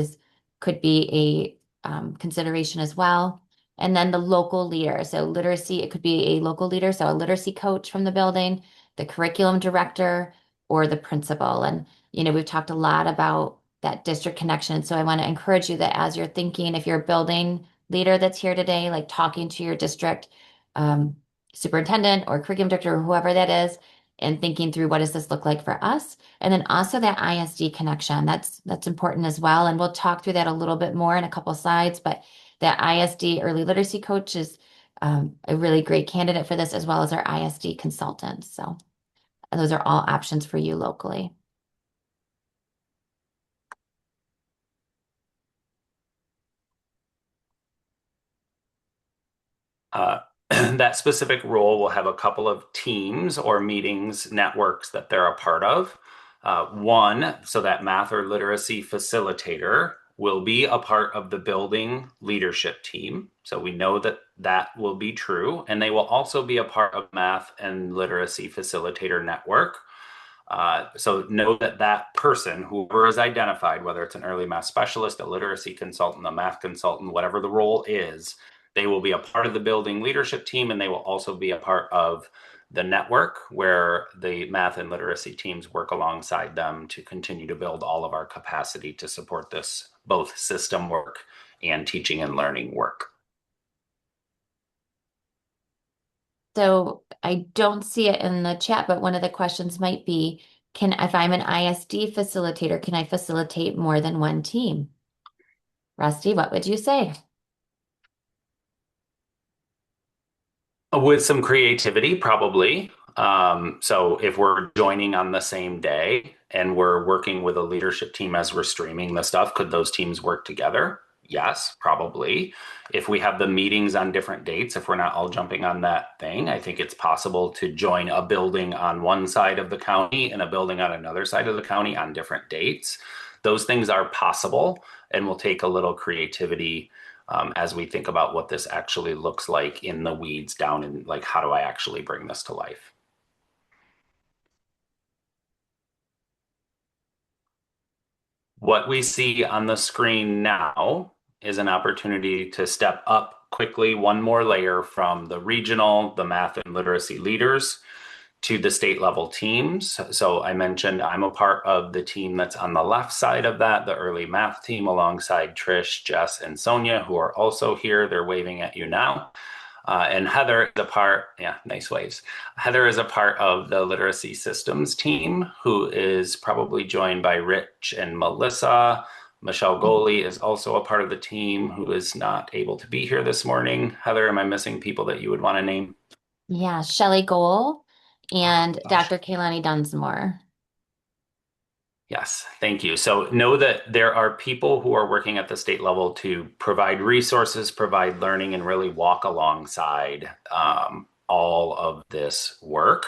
Speaker 1: could be a consideration as well. And then the local leader. So literacy, it could be a local leader, so a literacy coach from the building, the curriculum director, or the principal. And, we've talked a lot about that district connection. So I want to encourage you that as you're thinking, if you're a building leader that's here today, like talking to your district um, superintendent or curriculum director or whoever that is, and thinking through what does this look like for us, and then also that ISD connection. That's important as well. And we'll talk through that a little bit more in a couple slides, but that ISD early literacy coach is a really great candidate for this, as well as our ISD consultants. So those are all options for you locally.
Speaker 2: Uh, that specific role will have a couple of teams or meetings, networks that they're a part of. One, so that math or literacy facilitator will be a part of the building leadership team. So we know that that will be true. And they will also be a part of math and literacy facilitator network. So know that that person, whoever is identified, whether it's an early math specialist, a literacy consultant, a math consultant, whatever the role is, they will be a part of the building leadership team, and they will also be a part of the network where the math and literacy teams work alongside them to continue to build all of our capacity to support this, both system work and teaching and learning work.
Speaker 1: So I don't see it in the chat, but one of the questions might be, if I'm an ISD facilitator, can I facilitate more than one team? Rusty, what would you say?
Speaker 2: With some creativity, probably. So if we're joining on the same day and we're working with a leadership team as we're streaming the stuff, could those teams work together? Yes, probably. If we have the meetings on different dates, if we're not all jumping on that thing, I think it's possible to join a building on one side of the county and a building on another side of the county on different dates. Those things are possible and will take a little creativity as we think about what this actually looks like in the weeds down in like, how do I actually bring this to life? What we see on the screen now is an opportunity to step up quickly one more layer from the regional, the math and literacy leaders to the state level teams. So I mentioned I'm a part of the team that's on the left side of that, the early math team alongside Trish, Jess, and Sonia, who are also here. They're waving at you now. And Heather is a part, yeah, nice waves. Heather is a part of the literacy systems team, who is probably joined by Rich and Melissa. Michelle Goley is also a part of the team who is not able to be here this morning. Heather, am I missing people that you would want to name?
Speaker 1: Yeah, Shelley Gohl
Speaker 2: Oh,
Speaker 1: and
Speaker 2: gosh.
Speaker 1: Dr. Kaylani Dunsmore.
Speaker 2: Yes, thank you. So know that there are people who are working at the state level to provide resources, provide learning, and really walk alongside all of this work.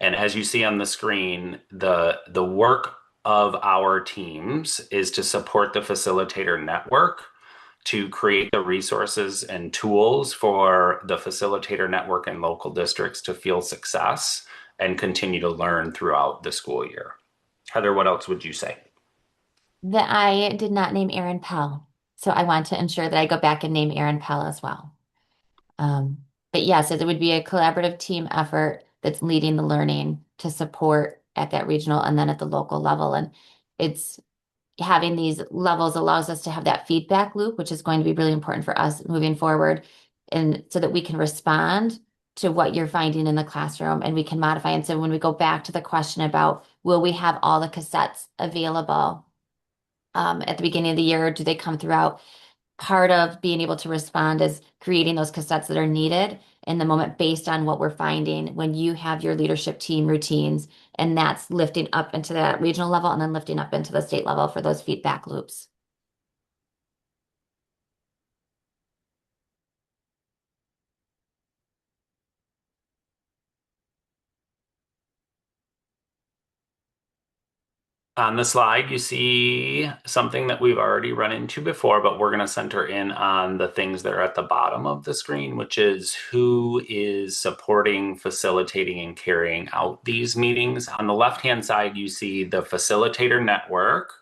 Speaker 2: And as you see on the screen, the work of our teams is to support the facilitator network, to create the resources and tools for the facilitator network and local districts to feel success and continue to learn throughout the school year. Heather, what else would you say?
Speaker 1: That I did not name Aaron Pell. So I want to ensure that I go back and name Aaron Pell as well. Um, but yes, it would be a collaborative team effort that's leading the learning to support at that regional and then at the local level. And it's having these levels allows us to have that feedback loop, which is going to be really important for us moving forward. And so that we can respond to what you're finding in the classroom and we can modify. And so when we go back to the question about will we have all the cassettes available at the beginning of the year, or do they come throughout? part of being able to respond is creating those cassettes that are needed in the moment based on what we're finding when you have your leadership team routines, and that's lifting up into that regional level and then lifting up into the state level for those feedback loops.
Speaker 2: On the slide, you see something that we've already run into before, but we're going to center in on the things that are at the bottom of the screen, which is who is supporting, facilitating, and carrying out these meetings. On the left-hand side, you see the facilitator network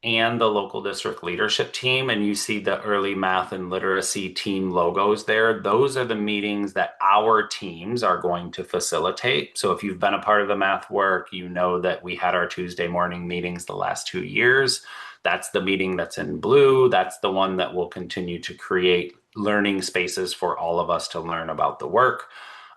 Speaker 2: and the local district leadership team, and you see the early math and literacy team logos there. Those are the meetings that our teams are going to facilitate. So if you've been a part of the math work, you know that we had our Tuesday morning meetings the last 2 years. That's the meeting that's in blue. That's the one that will continue to create learning spaces for all of us to learn about the work.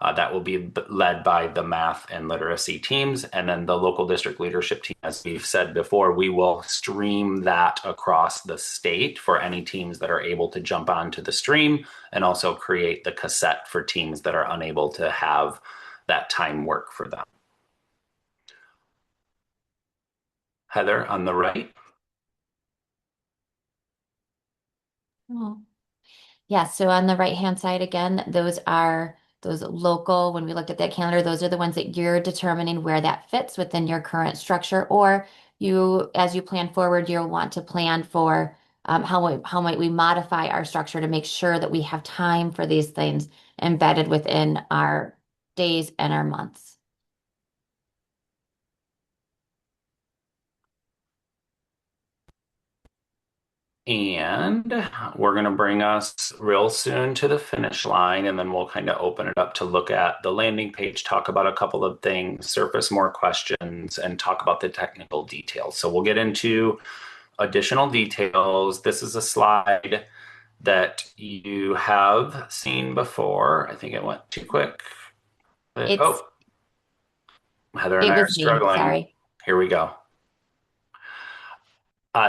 Speaker 2: That will be led by the math and literacy teams. And then the local district leadership team, as we've said before, we will stream that across the state for any teams that are able to jump onto the stream, and also create the cassette for teams that are unable to have that time work for them. Heather, on the right.
Speaker 1: Oh. Yeah, so on the right-hand side again, those are those local, when we looked at that calendar, those are the ones that you're determining where that fits within your current structure, or you, as you plan forward, you'll want to plan for how might we modify our structure to make sure that we have time for these things embedded within our days and our months.
Speaker 2: And we're going to bring us real soon to the finish line, and then we'll kind of open it up to look at the landing page, talk about a couple of things, surface more questions, and talk about the technical details. So we'll get into additional details. This is a slide that you have seen before. I think it went too quick.
Speaker 1: It's
Speaker 2: Oh, Heather and
Speaker 1: it
Speaker 2: I are
Speaker 1: was me,
Speaker 2: struggling.
Speaker 1: sorry.
Speaker 2: Here we go.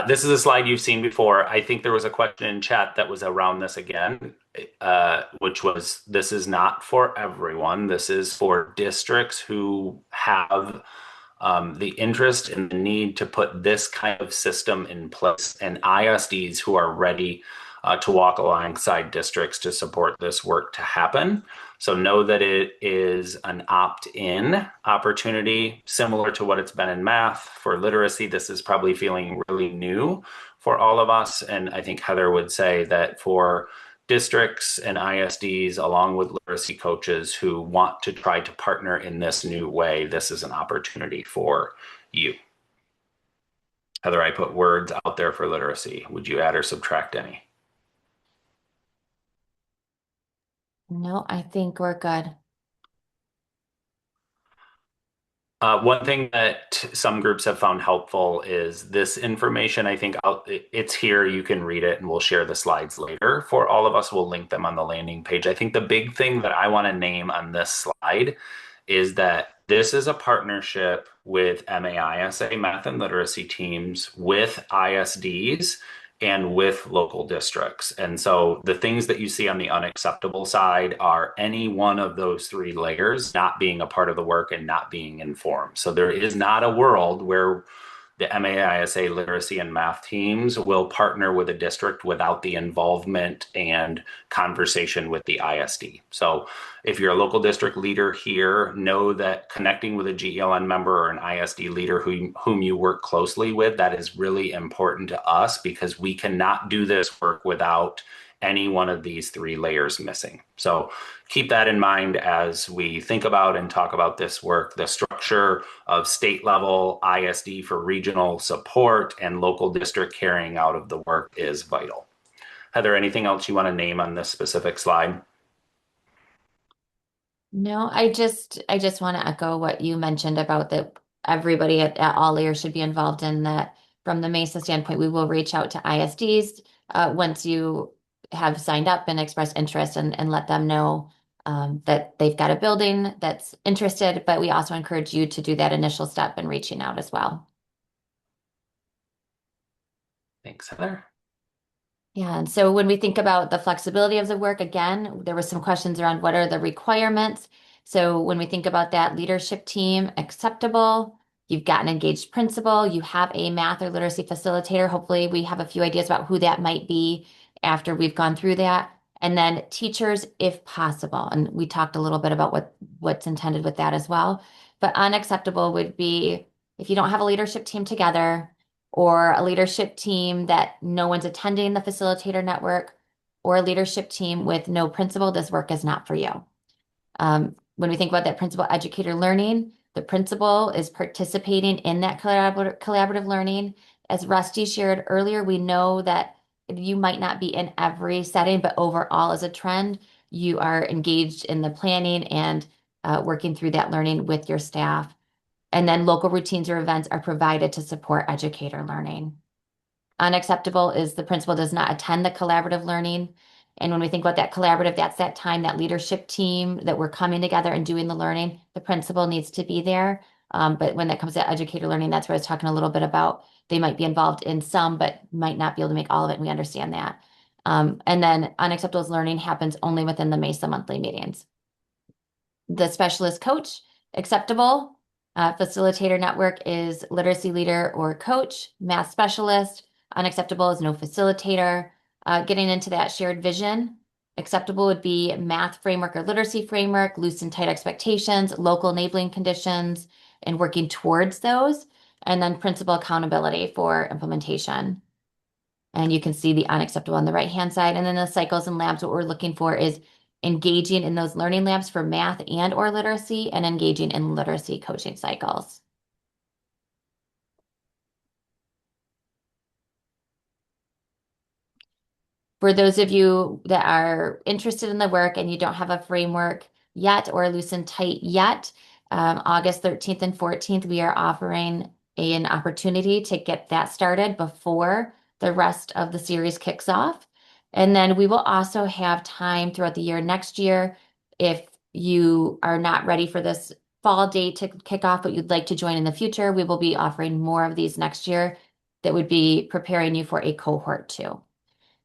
Speaker 2: This is a slide you've seen before. I think there was a question in chat that was around this again, which was, this is not for everyone. This is for districts who have the interest and the need to put this kind of system in place, and ISDs who are ready to walk alongside districts to support this work to happen. So know that it is an opt-in opportunity, similar to what it's been in math. For literacy, this is probably feeling really new for all of us. And I think Heather would say that for districts and ISDs, along with literacy coaches who want to try to partner in this new way, this is an opportunity for you. Heather, I put words out there for literacy. Would you add or subtract any?
Speaker 1: No, I think we're good.
Speaker 2: One thing that some groups have found helpful is this information. I think it's here. You can read it, and we'll share the slides later. For all of us, we'll link them on the landing page. I think the big thing that I want to name on this slide is that this is a partnership with MAISA, math and literacy teams, with ISDs, and with local districts. And so the things that you see on the unacceptable side are any one of those three layers not being a part of the work and not being informed. So there is not a world where the MAISA literacy and math teams will partner with a district without the involvement and conversation with the ISD. So if you're a local district leader here, know that connecting with a GELN member or an ISD leader whom you work closely with, that is really important to us, because we cannot do this work without any one of these three layers missing. So keep that in mind as we think about and talk about this work. The structure of state level ISD for regional support and local district carrying out of the work is vital. Heather, anything else you want to name on this specific slide?
Speaker 1: No, I just want to echo what you mentioned about that everybody at all layers should be involved in that. From the MESA standpoint, we will reach out to ISDs once you have signed up and expressed interest, and let them know that they've got a building that's interested, but we also encourage you to do that initial step in reaching out as well.
Speaker 2: Thanks, Heather.
Speaker 1: Yeah, and so when we think about the flexibility of the work, again, there were some questions around what are the requirements. So when we think about that leadership team, acceptable, you've got an engaged principal, you have a math or literacy facilitator. Hopefully, we have a few ideas about who that might be after we've gone through that. And then teachers, if possible. And we talked a little bit about what's intended with that as well. But unacceptable would be if you don't have a leadership team together or a leadership team that no one's attending the facilitator network, or a leadership team with no principal, this work is not for you. When we think about that principal educator learning, the principal is participating in that collaborative learning. As Rusty shared earlier, we know that you might not be in every setting, but overall, as a trend, you are engaged in the planning and working through that learning with your staff. And then local routines or events are provided to support educator learning. Unacceptable is the principal does not attend the collaborative learning. And when we think about that collaborative, that's that time, that leadership team that we're coming together and doing the learning, the principal needs to be there. But when that comes to educator learning, that's where I was talking a little bit about they might be involved in some, but might not be able to make all of it. And we understand that. And then unacceptable learning happens only within the MAISA monthly meetings. The specialist coach, acceptable. Facilitator network is literacy leader or coach. Math specialist, unacceptable is no facilitator. Getting into that shared vision, acceptable would be math framework or literacy framework, loose and tight expectations, local enabling conditions, and working towards those. And then principal accountability for implementation. And you can see the unacceptable on the right-hand side. And then the cycles and labs, what we're looking for is engaging in those learning labs for math and or literacy and engaging in literacy coaching cycles. For those of you that are interested in the work and you don't have a framework yet or loose and tight yet, August 13th and 14th, we are offering an opportunity to get that started before the rest of the series kicks off. And then we will also have time throughout the year next year. If you are not ready for this fall date to kick off, but you'd like to join in the future, we will be offering more of these next year that would be preparing you for a cohort two.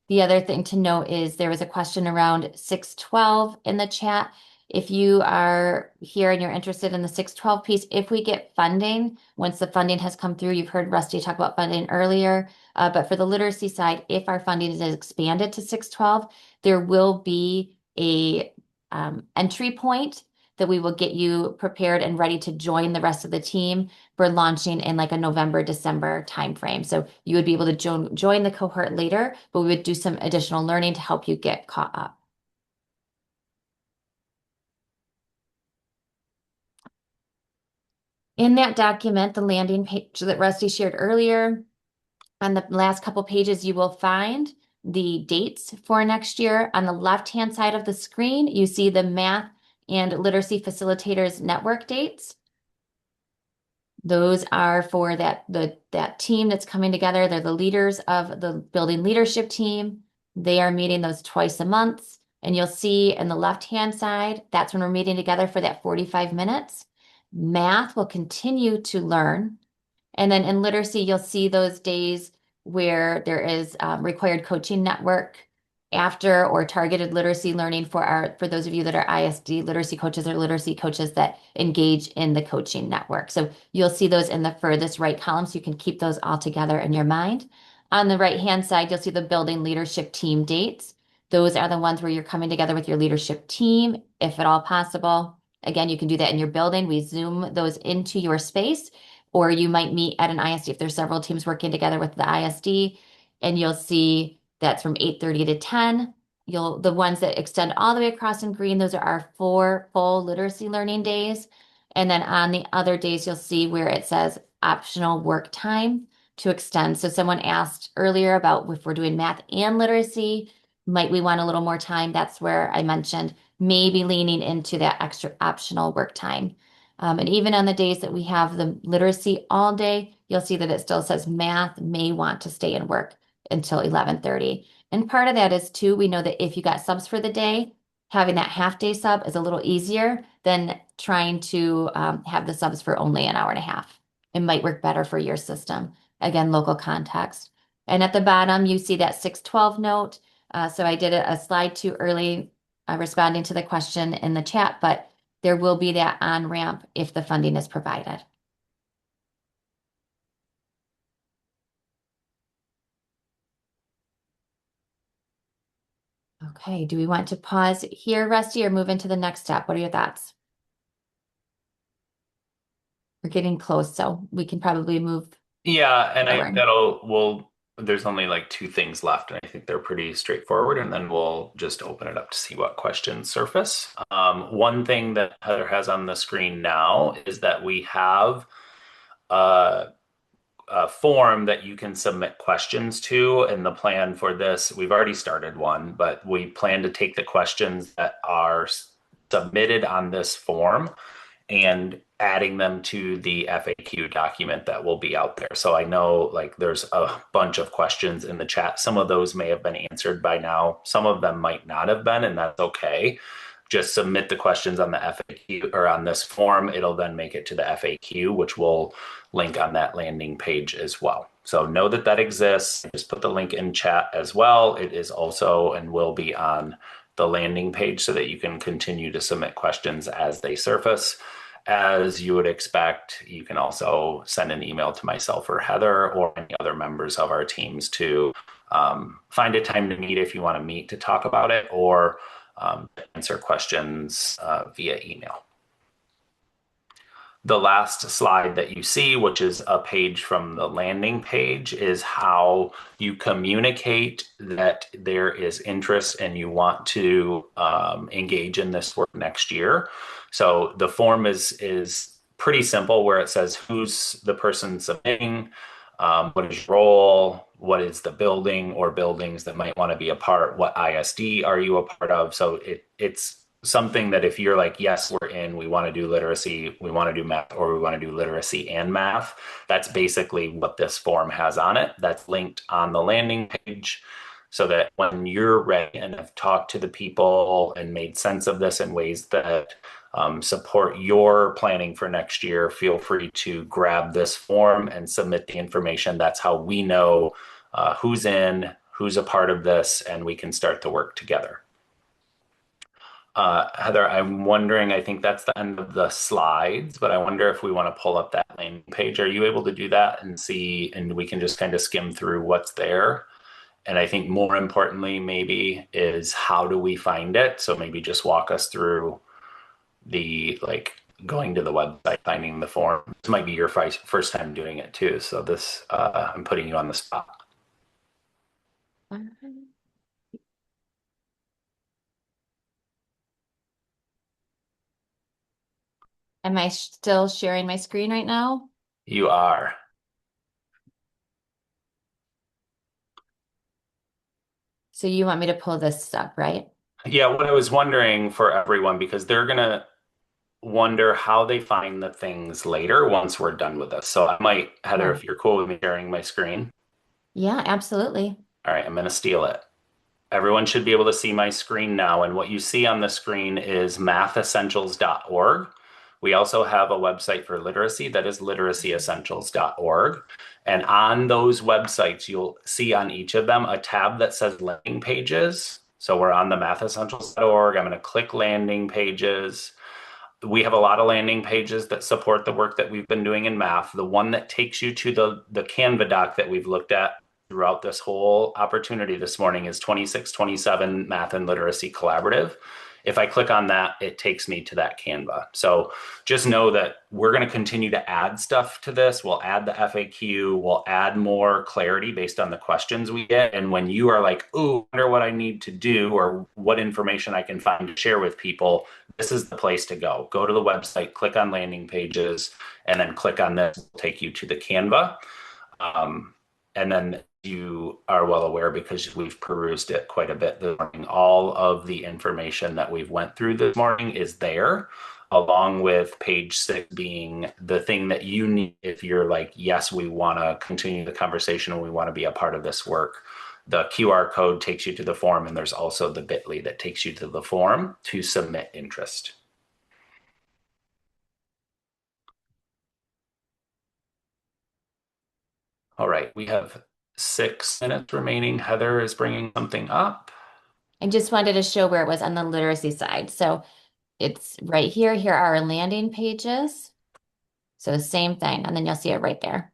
Speaker 1: The other thing to note is there was a question around 612 in the chat. If you are here and you're interested in the 612 piece, if we get funding, once the funding has come through, you've heard Rusty talk about funding earlier, but for the literacy side, if our funding is expanded to 612, there will be a entry point that we will get you prepared and ready to join the rest of the team for launching in like a November, December timeframe. So you would be able to join the cohort later, but we would do some additional learning to help you get caught up. In that document, the landing page that Rusty shared earlier, on the last couple pages, you will find the dates for next year. On the left-hand side of the screen, you see the Math and Literacy Facilitators Network dates. Those are for that team that's coming together. They're the leaders of the building leadership team. They are meeting those twice a month. And you'll see in the left-hand side, that's when we're meeting together for that 45 minutes. Math will continue to learn. And then in literacy, you'll see those days where there is required coaching network after or targeted literacy learning for those of you that are ISD literacy coaches or literacy coaches that engage in the coaching network. So you'll see those in the furthest right column, so you can keep those all together in your mind. On the right-hand side, you'll see the building leadership team dates. Those are the ones where you're coming together with your leadership team, if at all possible. Again, you can do that in your building. We Zoom those into your space, or you might meet at an ISD if there's several teams working together with the ISD, and you'll see that's from 8:30 to 10. The ones that extend all the way across in green, those are our 4 full literacy learning days. And then on the other days, you'll see where it says optional work time to extend. So someone asked earlier about if we're doing math and literacy, might we want a little more time? That's where I mentioned maybe leaning into that extra optional work time. And even on the days that we have the literacy all day, you'll see that it still says math may want to stay and work until 11:30. And part of that is too, we know that if you got subs for the day, having that half day sub is a little easier than trying to have the subs for only an hour and a half. It might work better for your system. Again, local context. And at the bottom, you see that 612 note. So I did a slide too early responding to the question in the chat, but there will be that on-ramp if the funding is provided. Okay, do we want to pause here, Rusty, or move into the next step? What are your thoughts? We're getting close, so we can probably move
Speaker 2: Yeah, and I think
Speaker 1: forward.
Speaker 2: there's only like two things left, and I think they're pretty straightforward, and then we'll just open it up to see what questions surface. One thing that Heather has on the screen now is that we have a, a form that you can submit questions to, and the plan for this, we've already started one, but we plan to take the questions that are submitted on this form and adding them to the FAQ document that will be out there. So I know like there's a bunch of questions in the chat. Some of those may have been answered by now. Some of them might not have been, and that's okay. Just submit the questions on the FAQ or on this form. It'll then make it to the FAQ, which will link on that landing page as well. So know that that exists. Just put the link in chat as well. It is also and will be on the landing page so that you can continue to submit questions as they surface. As you would expect, you can also send an email to myself or Heather or any other members of our teams to find a time to meet if you want to meet to talk about it or answer questions via email. The last slide that you see, which is a page from the landing page, is how you communicate that there is interest and you want to engage in this work next year. So the form is pretty simple, where it says who's the person submitting, what is your role, what is the building or buildings that might want to be a part, what ISD are you a part of. So it's something that if you're like, yes, we're in, we want to do literacy, we want to do math, or we want to do literacy and math, that's basically what this form has on it. That's linked on the landing page so that when you're ready and have talked to the people and made sense of this in ways that support your planning for next year, feel free to grab this form and submit the information. That's how we know who's in, who's a part of this, and we can start to work together. Heather, I'm wondering, I think that's the end of the slides, but I wonder if we want to pull up that landing page. Are you able to do that and see, and we can just kind of skim through what's there? And I think more importantly, maybe is how do we find it? So maybe just walk us through the like going to the website, finding the form. This might be your first time doing it too. So this, I'm putting you on the spot.
Speaker 1: Am I still sharing my screen right now?
Speaker 2: You are.
Speaker 1: So you want me to pull this up, right?
Speaker 2: Yeah, what I was wondering for everyone, because they're going to wonder how they find the things later once we're done with this. So I might, Heather,
Speaker 1: Sure.
Speaker 2: if you're cool with me sharing my screen.
Speaker 1: Yeah, absolutely.
Speaker 2: All right, I'm going to steal it. Everyone should be able to see my screen now. And what you see on the screen is mathessentials.org. We also have a website for literacy that is literacyessentials.org. And on those websites, you'll see on each of them a tab that says landing pages. So we're on the mathessentials.org. I'm going to click landing pages. We have a lot of landing pages that support the work that we've been doing in math. The one that takes you to the Canva doc that we've looked at throughout this whole opportunity this morning is 2627 Math and Literacy Collaborative. If I click on that, it takes me to that Canva. So just know that we're going to continue to add stuff to this. We'll add the FAQ. We'll add more clarity based on the questions we get. And when you are like, "Ooh, I wonder what I need to do or what information I can find to share with people," this is the place to go. Go to the website, click on landing pages, and then click on this. It'll take you to the Canva. And then you are well aware, because we've perused it quite a bit this morning, all of the information that we've went through this morning is there, along with page 6 being the thing that you need if you're like, yes, we want to continue the conversation and we want to be a part of this work. The QR code takes you to the form, and there's also the bit.ly that takes you to the form to submit interest. All right, we have 6 minutes remaining. Heather is bringing something up.
Speaker 1: I just wanted to show where it was on the literacy side. So it's right here. Here are our landing pages. So same thing, and then you'll see it right there.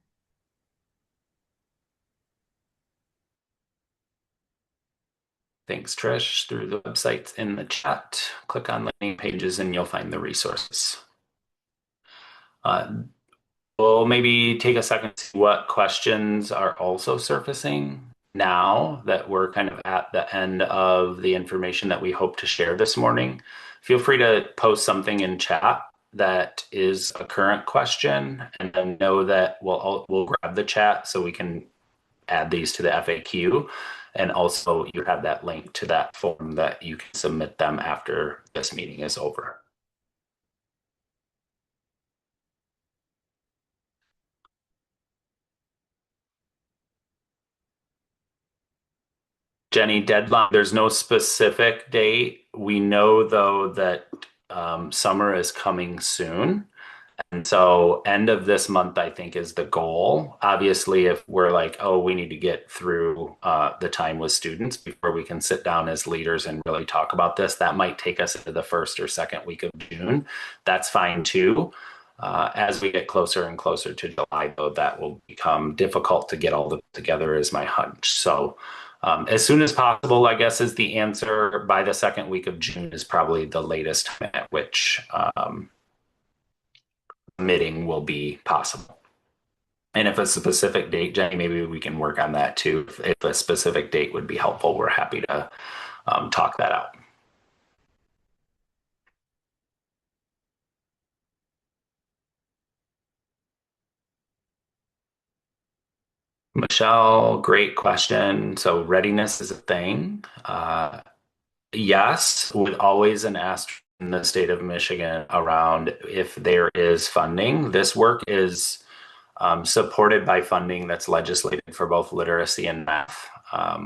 Speaker 2: Thanks, Trish. Through the websites in the chat, click on landing pages and you'll find the resources. We'll maybe take a second to see what questions are also surfacing now that we're kind of at the end of the information that we hope to share this morning. Feel free to post something in chat that is a current question, and then know that we'll grab the chat so we can add these to the FAQ. And also you have that link to that form that you can submit them after this meeting is over. Jenny, deadline, there's no specific date. We know though that summer is coming soon. And so end of this month, I think, is the goal. Obviously, if we're like, oh, we need to get through the time with students before we can sit down as leaders and really talk about this, that might take us into the first or second week of June. That's fine too. As we get closer and closer to July, though, that will become difficult to get all the together is my hunch. So as soon as possible, I guess, is the answer. By the second week of June is probably the latest time at which submitting will be possible. And if a specific date, Jenny, maybe we can work on that too. If a specific date would be helpful, we're happy to talk that out. Michelle, great question. So readiness is a thing. Yes, with always an asterisk in the state of Michigan around if there is funding. This work is supported by funding that's legislated for both literacy and math.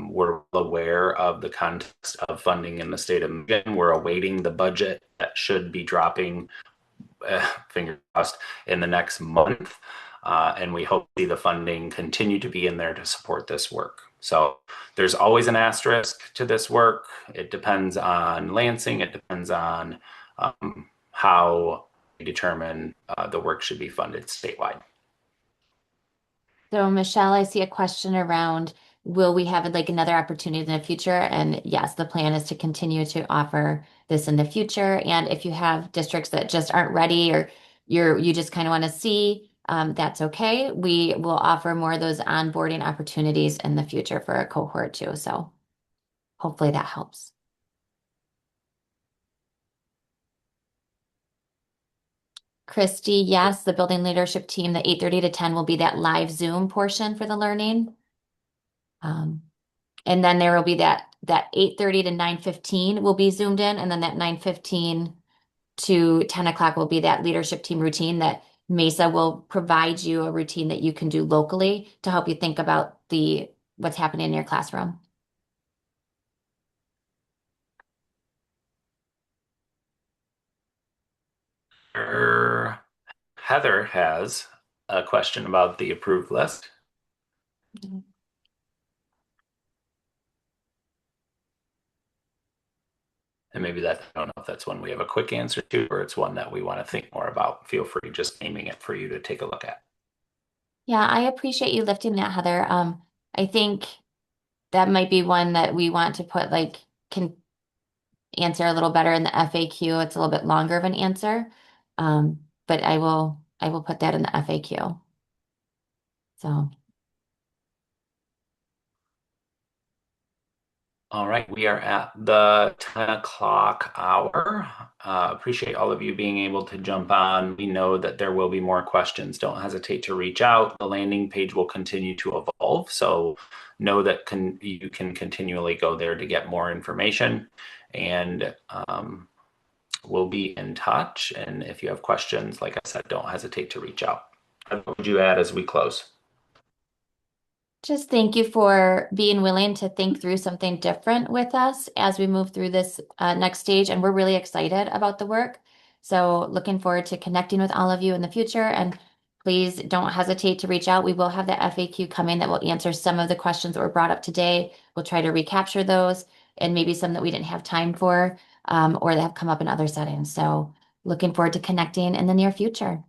Speaker 2: We're aware of the context of funding in the state of Michigan. We're awaiting the budget that should be dropping, fingers crossed, in the next month. And we hope to see the funding continue to be in there to support this work. So there's always an asterisk to this work. It depends on Lansing. It depends on how we determine the work should be funded statewide.
Speaker 1: So Michelle, I see a question around, will we have like another opportunity in the future? And yes, the plan is to continue to offer this in the future. And if you have districts that just aren't ready or you just kind of want to see, that's okay. We will offer more of those onboarding opportunities in the future for a cohort too. So hopefully that helps. Christy, yes, the building leadership team, the 8:30 to 10 will be that live Zoom portion for the learning. And then there will be that 8:30 to 9:15 will be zoomed in, and then that 9:15 to 10 o'clock will be that leadership team routine that MAISA will provide you a routine that you can do locally to help you think about what's happening in your classroom.
Speaker 2: Heather has a question about the approved list. And maybe I don't know if that's one we have a quick answer to, or it's one that we want to think more about. Feel free just naming it for you to take a look at.
Speaker 1: Yeah, I appreciate you lifting that, Heather. I think that might be one that we want to put can answer a little better in the FAQ. It's a little bit longer of an answer. But I will put that in the FAQ. So
Speaker 2: All right, we are at the 10 o'clock hour. Appreciate all of you being able to jump on. We know that there will be more questions. Don't hesitate to reach out. The landing page will continue to evolve. So know that you can continually go there to get more information. And we'll be in touch. And if you have questions, like I said, don't hesitate to reach out. What would you add as we close?
Speaker 1: just thank you for being willing to think through something different with us as we move through this next stage. And we're really excited about the work. So looking forward to connecting with all of you in the future. And please don't hesitate to reach out. We will have the FAQ coming that will answer some of the questions that were brought up today. We'll try to recapture those and maybe some that we didn't have time for or that have come up in other settings. So looking forward to connecting in the near future.